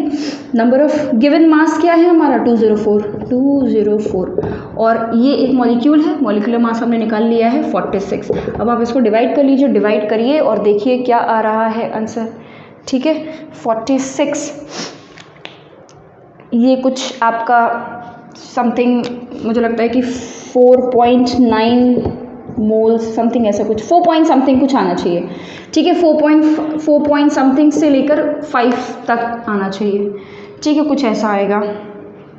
नंबर ऑफ गिवन मास क्या है हमारा, 204, और ये एक मॉलिक्यूल है, मॉलिक्यूलर मास हमने निकाल लिया है 46। अब आप इसको डिवाइड कर लीजिए, डिवाइड करिए और देखिए क्या आ रहा है आंसर, ठीक है। 46, ये कुछ आपका समथिंग, मुझे लगता है कि 4.9 मोल्स समथिंग, ऐसा कुछ 4 पॉइंट समथिंग कुछ आना चाहिए, ठीक है। 4 पॉइंट समथिंग से लेकर 5 तक आना चाहिए, ठीक है, कुछ ऐसा आएगा,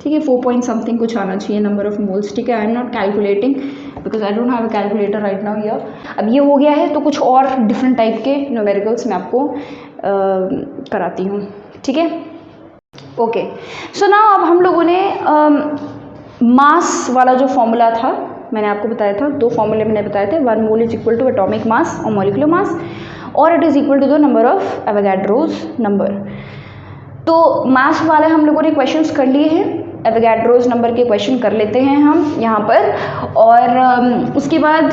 ठीक है। 4 पॉइंट समथिंग कुछ आना चाहिए नंबर ऑफ मोल्स, ठीक है। I am not calculating because I don't have a calculator right now here. अब ये हो गया है, तो कुछ और डिफरेंट टाइप के न्यूमेरिकल्स मैं आपको कराती हूँ, ठीक है। ओके, सो नाउ अब हम लोगों ने मास वाला जो फॉर्मूला था मैंने आपको बताया था, 2 फॉर्मूले मैंने बताए थे, 1 mole is equal to atomic mass और मॉलिक्यूलर मास, और it is equal to the number of Avogadro's number. तो मास वाले हम लोगों ने क्वेश्चंस कर लिए हैं, एवोगाड्रोज नंबर के क्वेश्चन कर लेते हैं हम यहाँ पर, और उसके बाद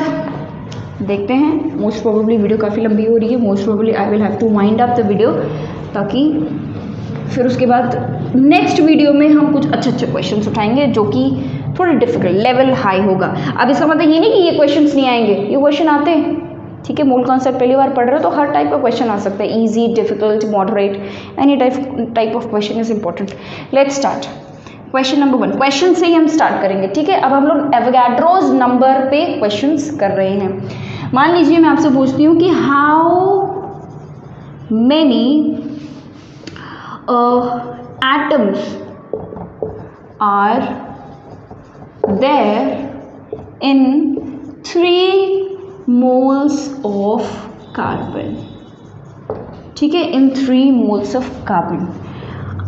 देखते हैं। मोस्ट प्रोबेबली वीडियो काफ़ी लंबी हो रही है, most probably I will have to wind up the video, ताकि फिर उसके बाद नेक्स्ट वीडियो में हम कुछ अच्छे क्वेश्चंस उठाएंगे जो कि थोड़े डिफिकल्ट, लेवल हाई होगा। अब इसका मतलब ये नहीं कि ये क्वेश्चंस नहीं आएंगे, ये क्वेश्चन आते हैं, ठीक है। मोल कॉन्सेप्ट पहली बार पढ़ रहे हो तो हर टाइप का क्वेश्चन आ सकता है, easy, difficult, moderate, any type of question is important. Let's start. Question number 1, question से ही हम स्टार्ट करेंगे, ठीक है। अब हम लोग एवोगाड्रोस नंबर पे क्वेश्चंस कर रहे हैं। मान लीजिए मैं आपसे पूछती हूँ कि how many atoms are there in 3 moles of carbon, ठीक है, in 3 moles of carbon.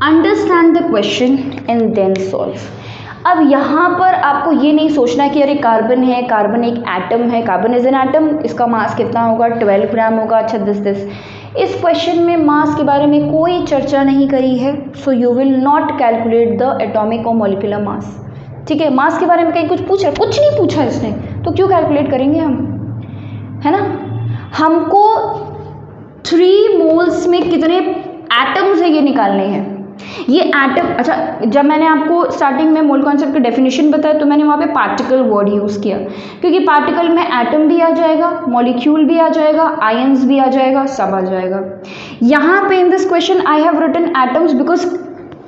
Understand the question and then solve. अब यहाँ पर आपको ये नहीं सोचना कि अरे कार्बन है, कार्बन एक एटम है, कार्बन इज एन एटम, इसका मास कितना होगा, 12 ग्राम होगा, अच्छा दिस। इस क्वेश्चन में मास के बारे में कोई चर्चा नहीं करी है, so you will not calculate the atomic और मॉलिक्यूलर मास, ठीक है। मास के बारे में कहीं कुछ पूछा, कुछ नहीं पूछा इसने, तो क्यों कैलकुलेट करेंगे हम, है ना। हमको 3 मोल्स में कितने एटम्स है ये निकालने हैं। ये एटम, अच्छा जब मैंने आपको स्टार्टिंग में मोल कॉन्सेप्ट की डेफिनेशन बताया तो मैंने वहाँ पे पार्टिकल वर्ड यूज़ किया, क्योंकि पार्टिकल में एटम भी आ जाएगा, मॉलिक्यूल भी आ जाएगा, आयंस भी आ जाएगा, सब आ जाएगा। यहाँ पे in this question I have written atoms because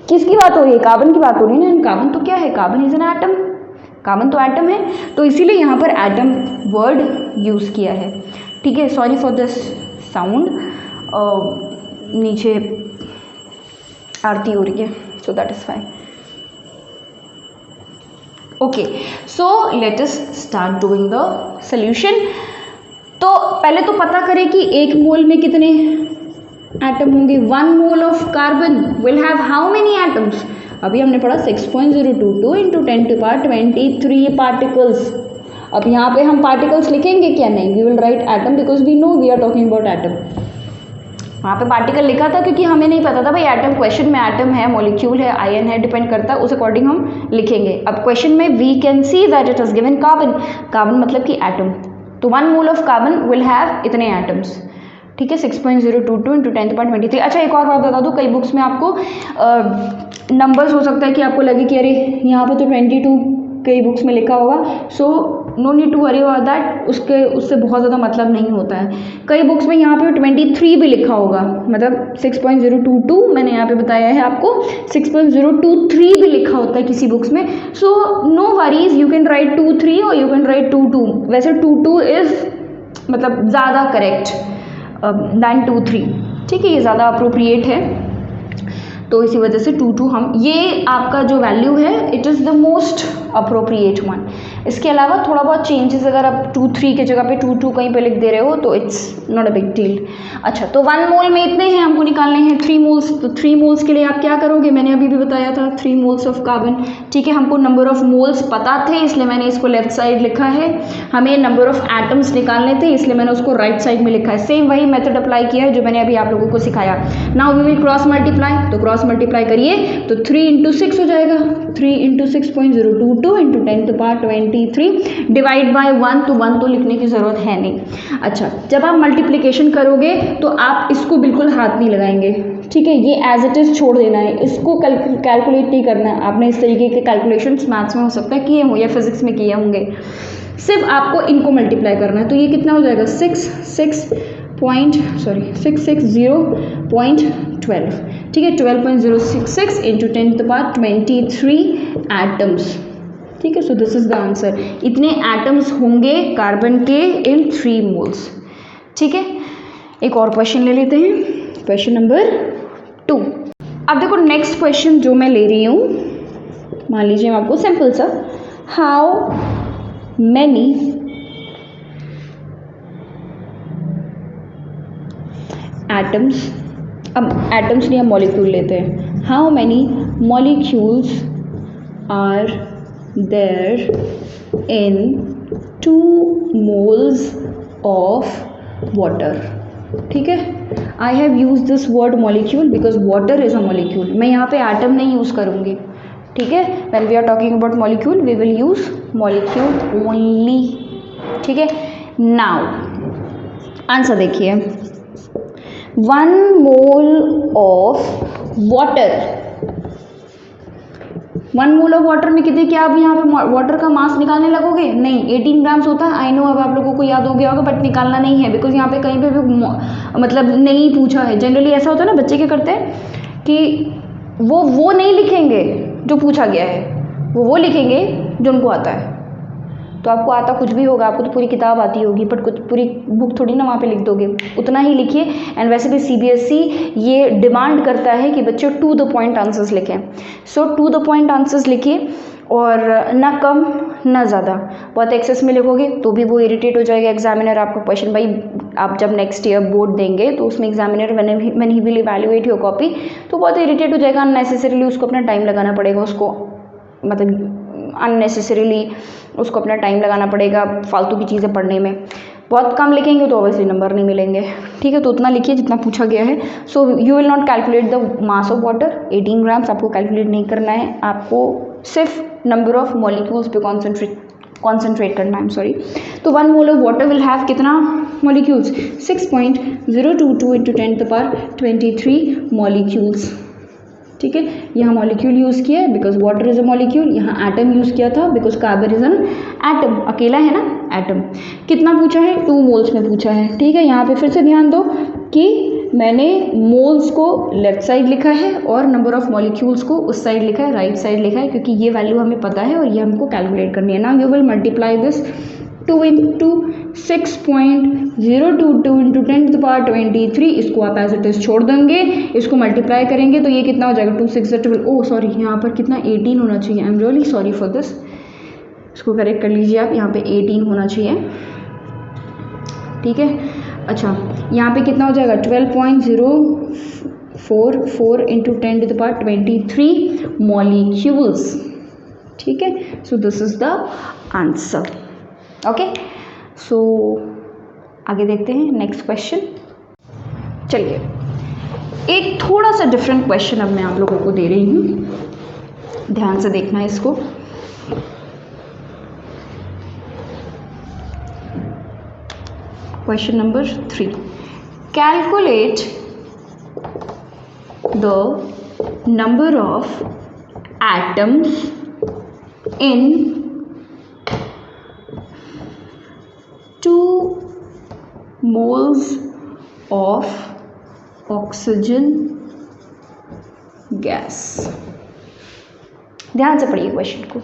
किसकी बात हो रही है, कार्बन की बात हो रही है ना। कार्बन तो क्या है, carbon is an atom, carbon तो एटम है, तो इसीलिए यहाँ पर एटम वर्ड यूज़ किया है, ठीक है। सॉरी फॉर दिस साउंड, नीचे आरती हो रही है, सो that is fine. Okay, so let us start doing the solution. तो पहले तो पता करें कि 1 मोल में कितने एटम होंगे। 1 mole of carbon will have how many atoms, अभी हमने पढ़ा 6.022 इंटू 10⁻23 पार्टिकल्स। अब यहाँ पे हम पार्टिकल्स लिखेंगे क्या, नहीं, we will write atom because we know we are talking about atom. वहाँ पे पार्टिकल लिखा था क्योंकि हमें नहीं पता था भाई एटम, क्वेश्चन में एटम है, मॉलिक्यूल है, आयन है, डिपेंड करता है, उस अकॉर्डिंग हम लिखेंगे। अब क्वेश्चन में we can see that it is given carbon, carbon मतलब कि एटम, तो 1 mole of carbon will have इतने एटम्स, ठीक है, 6.022 इंटू 10⁻23। अच्छा एक और बात बता दूँ, कई बुक्स में आपको नंबर्स हो सकता है कि आपको लगे कि अरे यहाँ पे तो 22 कई बुक्स में लिखा होगा, so no need to worry about that, उससे बहुत ज़्यादा मतलब नहीं होता है। कई बुक्स में यहाँ पे 23 भी लिखा होगा, मतलब 6.022 मैंने यहाँ पे बताया है आपको, 6.023 भी लिखा होता है किसी बुक्स में, so no worries, you can write 23 और यू कैन राइट 22। वैसे 22 इज़ मतलब ज़्यादा करेक्ट दैन 23, ठीक है, ये ज़्यादा अप्रोप्रिएट है, तो इसी वजह से 22 हम, ये आपका जो वैल्यू है it is the most appropriate one. इसके अलावा थोड़ा बहुत चेंजेस, अगर आप 23 की जगह पे 22 कहीं पे लिख दे रहे हो तो it's not a big deal. अच्छा, तो 1 मोल में इतने हैं, हमको निकालने हैं 3 मोल्स, तो 3 मोल्स के लिए आप क्या करोगे, मैंने अभी भी बताया था 3 मोल्स ऑफ कार्बन, ठीक है। हमको नंबर ऑफ मोल्स पता थे इसलिए मैंने इसको लेफ्ट साइड लिखा है, हमें नंबर ऑफ एटम्स निकालने थे इसलिए मैंने उसको राइट साइड में लिखा है। सेम वही मेथड अप्लाई किया है जो मैंने अभी आप लोगों को सिखाया। Now we will cross multiply, तो क्रॉस मल्टीप्लाई करिए तो 3 इंटू 6 हो जाएगा, 3 इंटू 6.022 इंटू 10⁻23 डिवाइड बाय 1, तो 1 तो लिखने की ज़रूरत है नहीं। अच्छा, जब आप मल्टीप्लिकेशन करोगे तो आप इसको बिल्कुल हाथ नहीं लगाएंगे, ठीक है, ये एज इट इज़ छोड़ देना है, इसको कैलकुलेट नहीं करना है आपने। इस तरीके के कैलकुलेशंस मैथ्स में हो सकता है किए हों या फिजिक्स में किए होंगे, सिर्फ आपको इनको मल्टीप्लाई करना है। तो ये कितना हो जाएगा, 660.12, ठीक है, 12.066 इंटू 10⁻23 एटम्स, ठीक है। So this is the answer, इतने एटम्स होंगे कार्बन के इन 3 मोल्स, ठीक है। एक और क्वेश्चन ले लेते हैं, क्वेश्चन नंबर 2। अब देखो नेक्स्ट क्वेश्चन जो मैं ले रही हूँ, मान लीजिए मैं आपको सिंपल सा, हाउ मैनी एटम्स, अब एटम्स नहीं हम मॉलिक्यूल लेते हैं, how many molecules are there in 2 moles of water, ठीक है। I have use this word molecule because water is a molecule, मैं यहाँ पे एटम नहीं यूज़ करूँगी, ठीक है। When we are talking about molecule we will use molecule only, ठीक है। नाउ आंसर देखिए, 1 mole of water, 1 mole of water में कितने, क्या आप यहाँ पे वाटर का मास निकालने लगोगे, नहीं, 18 ग्राम्स होता है, आई नो, अब आप लोगों को याद हो गया होगा, बट निकालना नहीं है बिकॉज यहाँ पे कहीं पे भी मतलब नहीं पूछा है। जनरली ऐसा होता है ना, बच्चे क्या करते हैं कि वो नहीं लिखेंगे, जो पूछा गया है, वो लिखेंगे जो उनको आता है। तो आपको आता कुछ भी होगा, आपको तो पूरी किताब आती होगी, बट कुछ पूरी बुक थोड़ी ना वहाँ पे लिख दोगे, उतना ही लिखिए। एंड वैसे भी CBSE ये डिमांड करता है कि बच्चे टू द पॉइंट आंसर्स लिखें। सो टू द पॉइंट आंसर्स लिखिए, और ना कम ना ज़्यादा। बहुत एक्सेस में लिखोगे तो भी वो इरिटेट हो जाएगा एग्जामिनर आपका क्वेश्चन। भाई आप जब नेक्स्ट ईयर बोर्ड देंगे तो उसमें examiner when he will evaluate your copy तो बहुत इरिटेट हो जाएगा, अननेसेसरीली उसको अपना टाइम लगाना पड़ेगा, उसको मतलब अननेसेसरीली उसको अपना टाइम लगाना पड़ेगा फालतू की चीज़ें पढ़ने में। बहुत कम लिखेंगे तो ऑब्वियसली नंबर नहीं मिलेंगे, ठीक है। तो उतना लिखिए जितना पूछा गया है। So you will not calculate the mass of water, 18 grams आपको कैलकुलेट नहीं करना है, आपको सिर्फ नंबर ऑफ मॉलिक्यूल्स पे कॉन्सेंट्रेट करना है। सॉरी। तो 1 mole of water will have कितना मॉलिक्यूल्स, 6.022 × 10⁻23 मॉलिक्यूल्स, ठीक है। यहाँ मॉलिक्यूल यूज़ किया है because water is a molecule, यहाँ एटम यूज़ किया था because carbon is an atom, अकेला है ना एटम। कितना पूछा है, 2 मोल्स में पूछा है, ठीक है। यहाँ पे फिर से ध्यान दो कि मैंने मोल्स को लेफ्ट साइड लिखा है और नंबर ऑफ मॉलिक्यूल्स को उस साइड लिखा है, राइट साइड लिखा है, क्योंकि ये वैल्यू हमें पता है और ये हमको कैलकुलेट करनी है। Now you will multiply this 2 × 6.022 × 10⁻23, इसको आप एज इट इज छोड़ देंगे, इसको मल्टीप्लाई करेंगे तो ये कितना हो जाएगा, 2 6 12, ओह सॉरी यहाँ पर कितना 18 होना चाहिए, आई am really sorry for this, इसको करेक्ट कर लीजिए आप, यहाँ पे 18 होना चाहिए, ठीक है। अच्छा यहाँ पे कितना हो जाएगा 12.044 × 10⁻23 मॉलिक्यूल्स, ठीक है। So this is the answer, okay. So आगे देखते हैं नेक्स्ट क्वेश्चन। चलिए एक थोड़ा सा डिफरेंट क्वेश्चन अब मैं आप लोगों को दे रही हूँ, ध्यान से देखना है इसको। Question number 3, calculate the number of atoms in 2 moles of oxygen gas। ध्यान से पढ़िए क्वेश्चन को।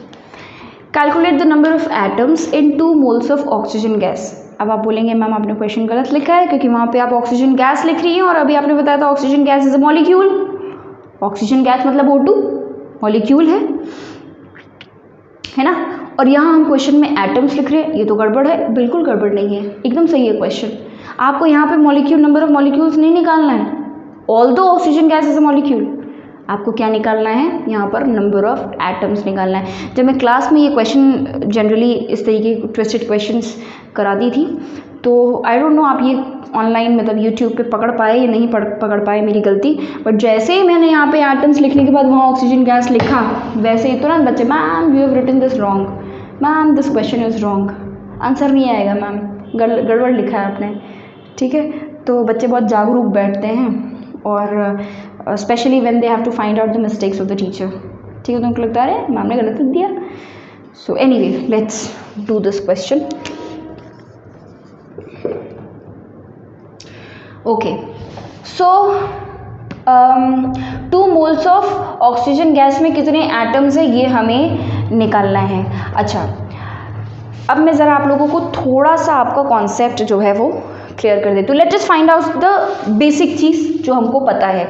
Calculate the number of atoms in 2 moles of oxygen gas. अब आप बोलेंगे मैम आपने क्वेश्चन गलत लिखा है, क्योंकि वहाँ पे आप ऑक्सीजन गैस लिख रही हैं और अभी आपने बताया था oxygen gas is a molecule. Oxygen gas मतलब O2 मॉलिक्यूल है ना। और यहाँ हम क्वेश्चन में एटम्स लिख रहे हैं, ये तो गड़बड़ है, बिल्कुल गड़बड़ नहीं है, एकदम सही है क्वेश्चन। आपको यहाँ पे मॉलिक्यूल नंबर ऑफ मॉलिक्यूल्स नहीं निकालना है, although oxygen gas is a molecule, आपको क्या निकालना है यहाँ पर नंबर ऑफ एटम्स निकालना है। जब मैं क्लास में ये क्वेश्चन जनरली इस तरीके के ट्विस्टेड क्वेश्चंस कराती थी, तो आई डोंट नो आप ये ऑनलाइन मतलब यूट्यूब पे पकड़ पाए या नहीं पकड़ पाए, मेरी गलती, बट जैसे ही मैंने यहाँ पे एटम्स लिखने के बाद वहाँ ऑक्सीजन गैस लिखा, वैसे ही तुरंत बच्चे ma'am you have written this wrong, ma'am this question is wrong, answer नहीं आएगा मैम, गड़बड़ लिखा है आपने, ठीक है। तो बच्चे बहुत जागरूक बैठते हैं और specially when they have to find out the mistakes of the teacher, ठीक है। तो उनको लगता है मैम ने गलत लिख दिया। So anyway let's do this question. Okay, so 2 moles of oxygen gas में कितने एटम्स है ये हमें निकालना है। अच्छा अब मैं ज़रा आप लोगों को थोड़ा सा आपका कॉन्सेप्ट जो है वो क्लियर कर देती हूँ। Let us find out the basic चीज़ जो हमको पता है।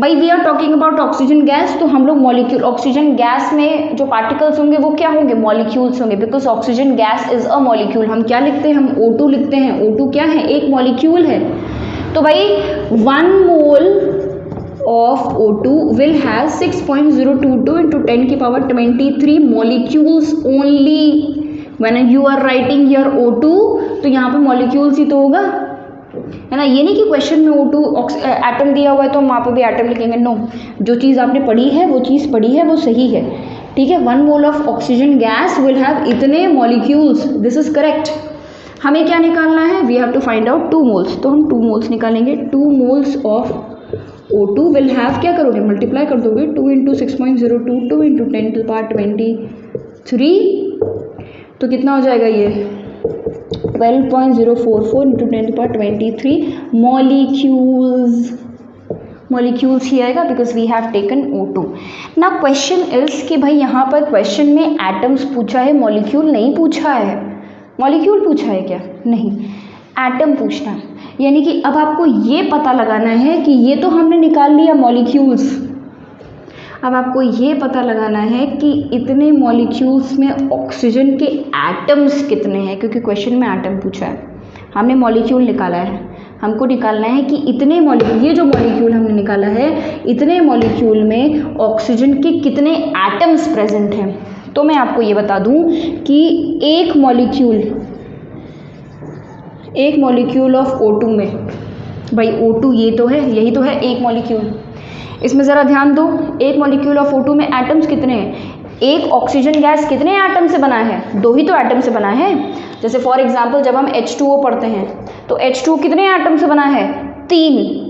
भाई we are talking about oxygen gas, तो हम लोग मॉलिक्यूल, ऑक्सीजन गैस में जो पार्टिकल्स होंगे वो क्या होंगे, मॉलिक्यूल्स होंगे, because oxygen gas is a molecule. हम क्या लिखते हैं, हम O2 लिखते हैं। O2 क्या है, एक मॉलिक्यूल है। तो भाई 1 मोल of O2 will have 6.022 into 10⁻23 molecules only। when you are writing here O2 तो यहाँ पे molecules ही तो होगा, है ना। ये नहीं कि क्वेश्चन में O2 एटम दिया हुआ है तो हम वहाँ पे भी एटम लिखेंगे, नो। जो चीज़ आपने पढ़ी है वो चीज़ पढ़ी है, वो सही है, ठीक है। 1 mole of oxygen gas will have इतने मॉलिक्यूल्स, दिस इज करेक्ट। हमें क्या निकालना है, we have to find out 2 moles, तो हम 2 मोल्स निकालेंगे। 2 moles of O2 will have, क्या करोगे, मल्टीप्लाई कर दोगे, 2 × 6.022 × 10⁻23, तो कितना हो जाएगा ये 12.044 × 10⁻23 मॉलिक्यूल्स मॉलिक्यूल्स ही आएगा because we have taken O2। ना क्वेश्चन इज कि भाई यहाँ पर क्वेश्चन में एटम्स पूछा है, मॉलिक्यूल नहीं पूछा है। मॉलिक्यूल पूछा है क्या? नहीं, एटम पूछना है। यानी कि अब आपको ये पता लगाना है कि ये तो हमने निकाल लिया मॉलिक्यूल्स, अब आपको ये पता लगाना है कि इतने मॉलिक्यूल्स में ऑक्सीजन के एटम्स कितने हैं, क्योंकि क्वेश्चन में एटम पूछा है। हमने मॉलिक्यूल निकाला है, हमको निकालना है कि इतने मॉलिक्यूल, ये जो मॉलिक्यूल हमने निकाला है, इतने मॉलिक्यूल में ऑक्सीजन के कितने एटम्स प्रेजेंट हैं। तो मैं आपको ये बता दूं कि एक मॉलिक्यूल ऑफ O2 में, भाई O2 ये तो है, यही तो है एक मॉलिक्यूल। इसमें ज़रा ध्यान दो, एक मॉलिक्यूल ऑफ O2 में एटम्स कितने हैं? एक ऑक्सीजन गैस कितने एटम से बना है? 2 ही तो एटम से बना है। जैसे फॉर एग्जांपल जब हम H2O पढ़ते हैं तो H2O कितने एटम से बना है? 3।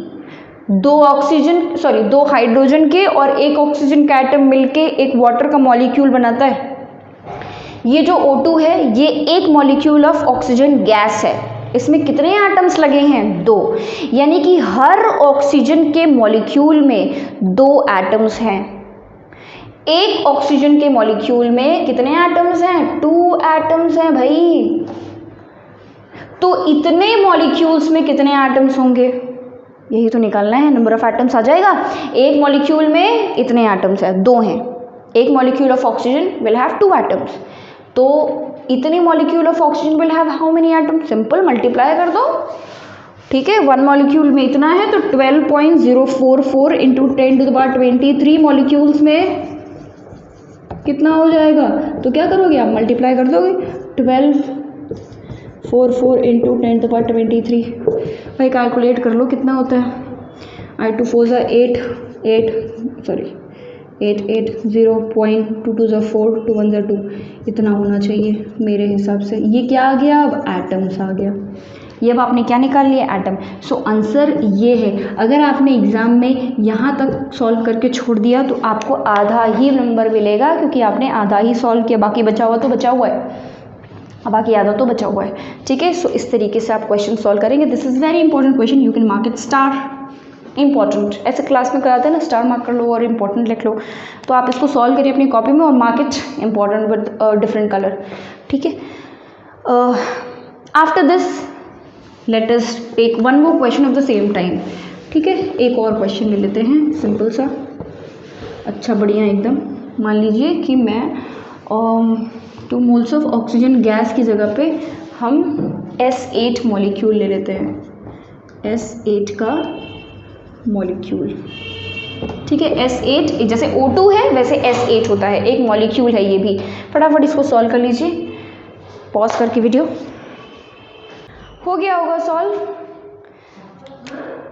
2 हाइड्रोजन के और एक ऑक्सीजन का एटम मिलके एक वाटर का मॉलिक्यूल बनाता है। ये जो O2 है ये एक मॉलिक्यूल ऑफ ऑक्सीजन गैस है। इसमें कितने एटम्स लगे हैं? 2। यानी कि हर ऑक्सीजन के मॉलिक्यूल में 2 एटम्स हैं। एक ऑक्सीजन के मॉलिक्यूल में कितने एटम्स हैं? 2 एटम्स हैं भाई। तो इतने मॉलिक्यूल्स में कितने एटम्स होंगे, यही तो निकालना है। नंबर ऑफ एटम्स आ जाएगा। एक मॉलिक्यूल में इतने एटम्स हैं, 2 हैं। एक molecule of oxygen will have 2 atoms. तो इतने molecule of oxygen will have how many atom? Simple, multiply कर दो। ठीक है, 1 मॉलिक्यूल में इतना है तो 12.044 इंटू 10⁻23 मॉलिक्यूल्स में कितना हो जाएगा? तो क्या करोगे आप? मल्टीप्लाई कर दोगे। 1244 इंटू 10⁻23। भाई कैलकुलेट कर लो कितना होता है। 8 0.22 4 2 1 2 इतना होना चाहिए मेरे हिसाब से। ये क्या आ गया? अब एटम्स आ गया। ये अब आपने क्या निकाल लिया? एटम। सो आंसर ये है। अगर आपने एग्ज़ाम में यहाँ तक सॉल्व करके छोड़ दिया तो आपको आधा ही नंबर मिलेगा, क्योंकि आपने आधा ही सॉल्व किया, बाकी बचा हुआ तो बचा हुआ है, बाकी आधा तो बचा हुआ है। ठीक है, सो इस तरीके से आप क्वेश्चन सॉल्व करेंगे। This is very important question, you can mark it star. Important, ऐसे क्लास में कराते हैं ना, स्टार मार्क कर लो और इंपॉर्टेंट लिख लो। तो आप इसको सॉल्व करिए अपनी कॉपी में और mark it important with different colour. ठीक है, after this let us take one more question of the same time. ठीक है, एक और क्वेश्चन ले लेते हैं, सिंपल सा, अच्छा बढ़िया एकदम। मान लीजिए कि मैं 2 मोल्स ऑफ ऑक्सीजन गैस की जगह पे हम S8 मॉलिक्यूल ले लेते हैं, S8 का मॉलिक्यूल। ठीक है, S8 जैसे O2 है वैसे S8 होता है, एक मॉलिक्यूल है ये भी। फटाफट इसको सॉल्व कर लीजिए, पॉज करके वीडियो। हो गया होगा सॉल्व,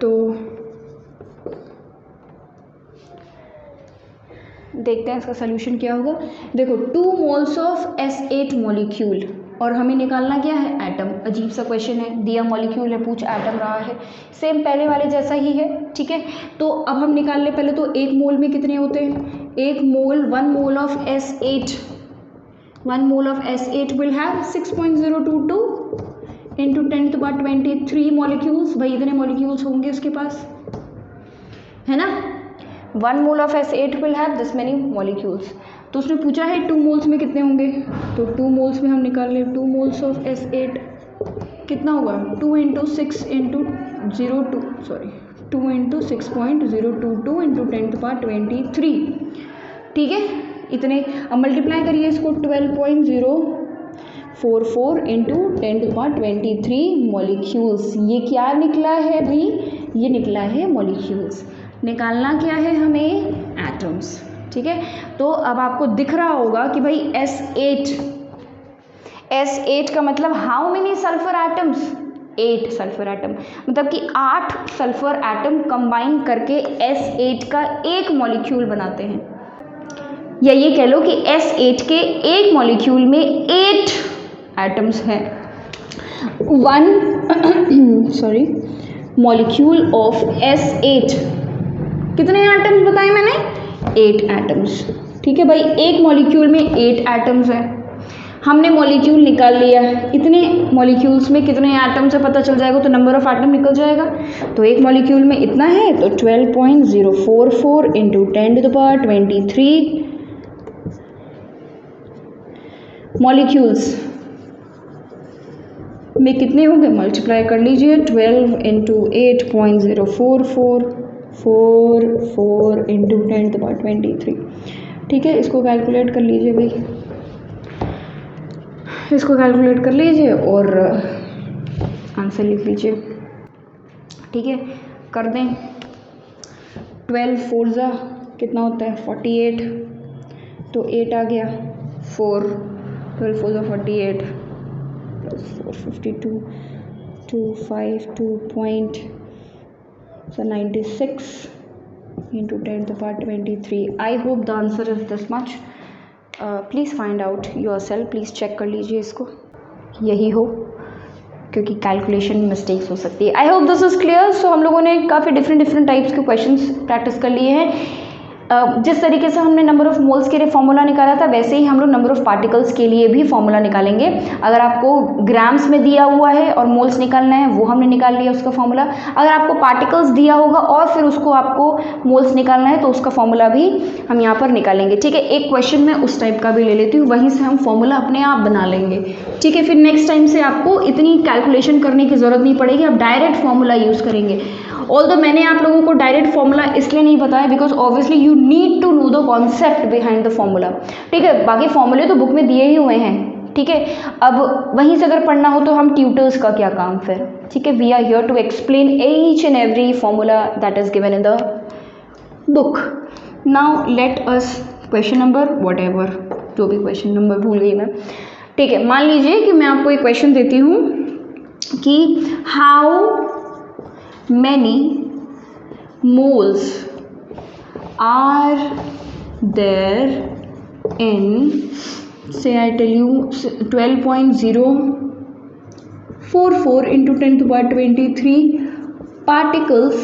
तो देखते हैं इसका सोल्यूशन क्या होगा। देखो 2 मोल्स ऑफ S8 मॉलिक्यूल और हमें निकालना क्या है? एटम। अजीब सा क्वेश्चन है, दिया मॉलिक्यूल है, पूछ एटम रहा है, सेम पहले वाले जैसा ही है। ठीक है, तो अब हम निकाल ले पहले तो 1 मोल में कितने होते हैं? 1 मोल 1 mole of S8, 1 mole of S8 will have 6.022 into 10⁻23 molecules. भाई इतने मॉलिक्यूल्स होंगे उसके पास, है ना। 1 mole of S8 will have this many molecules. तो उसने पूछा है 2 मोल्स में कितने होंगे, तो 2 मोल्स में हम निकाल लें 2 मोल्स ऑफ S8 कितना होगा? 2 into 6 into 02 sorry 2 into 6.022 into 10⁻23। ठीक है, इतने। अब मल्टीप्लाई करिए इसको, 12.044 इंटू 10⁻23 मॉलिक्यूल्स। ये क्या निकला है भाई? ये निकला है मॉलिक्यूल्स। निकालना क्या है हमें? एटम्स। ठीक है, तो अब आपको दिख रहा होगा कि भाई S8 का मतलब how many sulphur atoms? 8 sulphur atom, मतलब कि 8 सल्फर एटम कंबाइन करके S8 का एक मॉलिक्यूल बनाते हैं। या ये कह लो कि S8 के एक मॉलिक्यूल में 8 एटम्स हैं। 1 मॉलिक्यूल ऑफ S8 कितने एटम्स बताए मैंने? 8 एटम्स। ठीक है भाई, एक मॉलिक्यूल में 8 एटम्स हैं। हमने मॉलिक्यूल निकाल लिया, इतने मॉलिक्यूल्स में कितने एटम से पता चल जाएगा, तो नंबर ऑफ एटम निकल जाएगा। तो एक मॉलिक्यूल में इतना है, तो 12.044 इंटू 10⁻23 मॉलिक्यूल्स में कितने होंगे, मल्टीप्लाई कर लीजिए। 12 इंटू 8.044 इंटू 10⁻23। ठीक है, इसको कैलकुलेट कर लीजिए भाई, इसको कैलकुलेट कर लीजिए और आंसर लिख लीजिए। ठीक है, कर दें। 12 4 ज़ा कितना होता है 48, तो 8 आ गया, 4 12 4 ज़ा 48 plus 4 52 2.96 into 10⁻23। I hope the answer is this much. Please find out yourself, please check कर लीजिए इसको, यही हो, क्योंकि कैलकुलेशन में मिस्टेक्स हो सकती है। I hope this is clear. So हम लोगों ने काफ़ी डिफरेंट टाइप्स के क्वेश्चंस प्रैक्टिस कर लिए हैं। जिस तरीके से हमने नंबर ऑफ मोल्स के लिए फॉर्मूला निकाला था, वैसे ही हम लोग नंबर ऑफ पार्टिकल्स के लिए भी फॉर्मूला निकालेंगे। अगर आपको ग्राम्स में दिया हुआ है और मोल्स निकालना है, वो हमने निकाल लिया उसका फॉर्मूला। अगर आपको पार्टिकल्स दिया होगा और फिर उसको आपको मोल्स निकालना है, तो उसका फॉर्मूला भी हम यहाँ पर निकालेंगे। ठीक है, एक क्वेश्चन में उस टाइप का भी ले लेती हूँ, वहीं से हम फॉर्मूला अपने आप बना लेंगे। ठीक है, फिर नेक्स्ट टाइम से आपको इतनी कैलकुलेशन करने की ज़रूरत नहीं पड़ेगी, आप डायरेक्ट फॉर्मूला यूज़ करेंगे। ऑल्दो मैंने आप लोगों को डायरेक्ट फॉर्मूला इसलिए नहीं बताया because obviously you need to know the concept behind the formula. ठीक है, बाकी फॉर्मूले तो बुक में दिए ही हुए हैं। ठीक है, अब वहीं से अगर पढ़ना हो तो हम ट्यूटर्स का क्या काम फिर। ठीक है, we are here to explain each and every formula that is given in the book. Now let us question number whatever, जो भी क्वेश्चन नंबर भूल गई मैं। ठीक है, मान लीजिए कि मैं आपको एक क्वेश्चन देती हूँ कि how many moles are there in, say I tell you 12.044 into 10⁻23 particles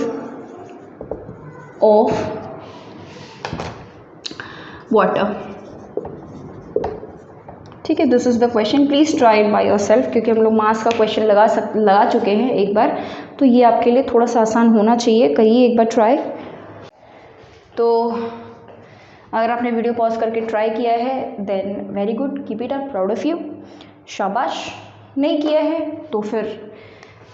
of water। ठीक है, this is the question, please try by your self, क्योंकि हम लोग मास का क्वेश्चन लगा चुके हैं एक बार, तो ये आपके लिए थोड़ा सा आसान होना चाहिए। करिए एक बार ट्राई। तो अगर आपने वीडियो पॉज करके ट्राई किया है then very good, keep it up, proud of you, शाबाश। नहीं किया है तो फिर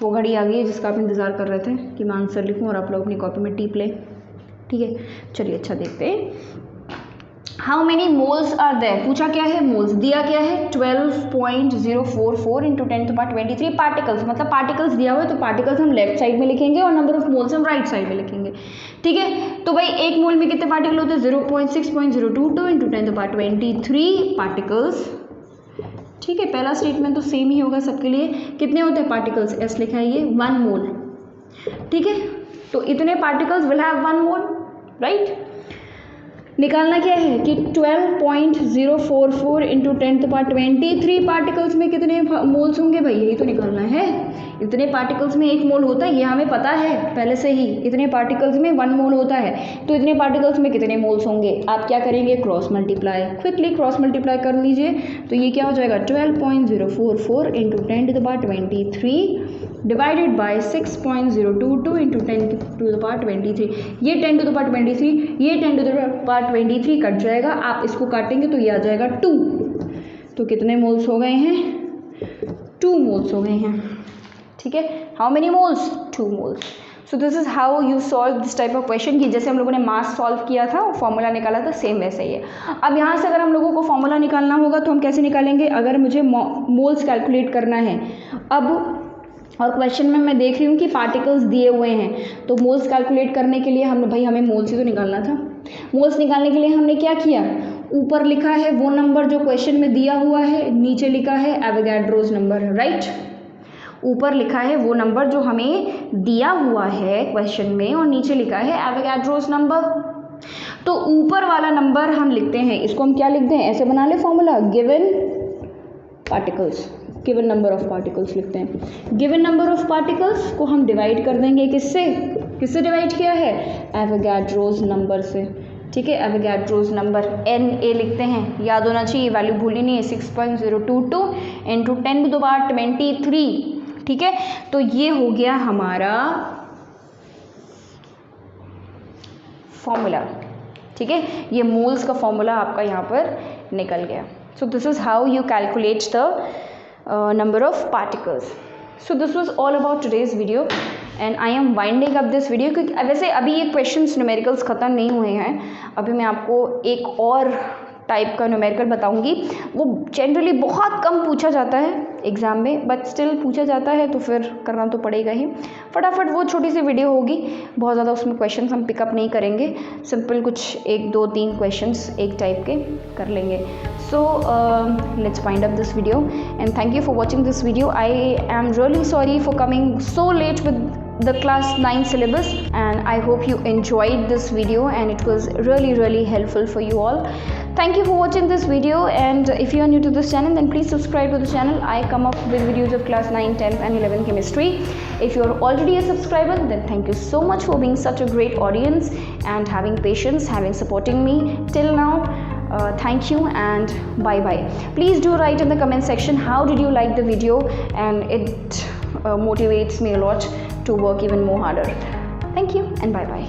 वो घड़ी आ गई है जिसका आप इंतज़ार कर रहे थे कि मैं आंसर लिखूँ और आप लोग अपनी कॉपी में टिप लें। ठीक है, चलिए अच्छा देखते हैं। How many moles are there, पूछा क्या है, मोल्स दिया क्या है 12.044 इंटू 10⁻23 पार्टिकल्स, मतलब पार्टिकल्स दिया हुआ है, तो पार्टिकल्स हम लेफ्ट साइड में लिखेंगे और नंबर ऑफ मोल्स हम राइट साइड में लिखेंगे। ठीक है, तो भाई एक मोल में कितने पार्टिकल होते हैं 0.6.022 इंटू 10⁻23 पार्टिकल्स। ठीक है, पहला स्टेटमेंट तो सेम ही होगा सबके लिए। कितने होते हैं पार्टिकल्स, एस लिखा है ये 1 मोल। ठीक है, तो इतने particles will have 1 mole, right. निकालना क्या है कि 12.044 इंटू 10⁻23 पार्टिकल्स में कितने मोल्स होंगे भाई, यही तो निकालना है। इतने पार्टिकल्स में 1 मोल होता है, ये हमें पता है पहले से ही। इतने पार्टिकल्स में 1 मोल होता है, तो इतने पार्टिकल्स में कितने मोल्स होंगे, आप क्या करेंगे, cross multiply, quickly cross multiply कर लीजिए। तो ये क्या हो जाएगा 12.044 इंटू 10⁻23 डिवाइडेड बाय 6.022 इंटू 10⁻23। ये 10⁻23, ये 10⁻23 कट जाएगा, आप इसको काटेंगे तो ये आ जाएगा 2। तो कितने मोल्स हो गए हैं, 2 मोल्स हो गए हैं। ठीक है, how many moles, 2 moles. So this is how you solve this type of question, कि जैसे हम लोगों ने मास सॉल्व किया था और फॉर्मूला निकाला था, सेम वैसे ही है। अब यहाँ से अगर हम लोगों को फॉर्मूला निकालना होगा तो हम कैसे निकालेंगे, अगर मुझे मोल्स कैलकुलेट करना है अब, और क्वेश्चन में मैं देख रही हूँ कि पार्टिकल्स दिए हुए हैं, तो मोल्स कैलकुलेट करने के लिए हमें मोल्स ही तो निकालना था। मोल्स निकालने के लिए हमने क्या किया, ऊपर लिखा है वो नंबर जो क्वेश्चन में दिया हुआ है, नीचे लिखा है एवोगाड्रोस नंबर, राइट। ऊपर लिखा है वो नंबर जो हमें दिया हुआ है क्वेश्चन में और नीचे लिखा है एवोगाड्रोस नंबर। तो ऊपर वाला नंबर हम लिखते हैं, इसको हम क्या लिखते हैं, ऐसे बना ले formula, given particles, given number of particles लिखते हैं। गिवन नंबर ऑफ पार्टिकल्स को हम डिवाइड कर देंगे, किससे डिवाइड किया है, एवोगाड्रोस नंबर से। ठीक है। एवोगैड्रोस नंबर Na लिखते हैं, याद होना चाहिए, वैल्यू भूली नहीं है, 6.022 इंटू 10⁻23, ठीक है। तो ये हो गया हमारा फॉर्मूला, ठीक है। ये मोल्स का फॉर्मूला आपका यहाँ पर निकल गया। सो this is how you calculate the number of particles. So this was all about today's video and I M winding up this video, क्योंकि वैसे अभी ये क्वेश्चंस न्यूमेरिकल्स ख़त्म नहीं हुए हैं। अभी मैं आपको एक और टाइप का न्यूमेरिकल बताऊंगी, वो जनरली बहुत कम पूछा जाता है एग्ज़ाम में, बट स्टिल पूछा जाता है तो फिर करना तो पड़ेगा ही। फटाफट वो छोटी सी वीडियो होगी, बहुत ज़्यादा उसमें क्वेश्चंस हम पिकअप नहीं करेंगे, सिंपल कुछ 1 2 3 क्वेश्चंस एक टाइप के कर लेंगे। So let's wind up this video and thank you for watching this video. I am really sorry for coming so late with the class 9 syllabus, and I hope you enjoyed this video and it was really helpful for you all. Thank you for watching this video, and if you are new to this channel then please subscribe to the channel. I come up with videos of class 9, 10th and 11th chemistry. If you are already a subscriber then thank you so much for being such a great audience and having patience, having supporting me till now. Thank you and bye bye. Please do write in the comment section how did you like the video, and it motivates me a lot to work even more harder. Thank you and bye bye.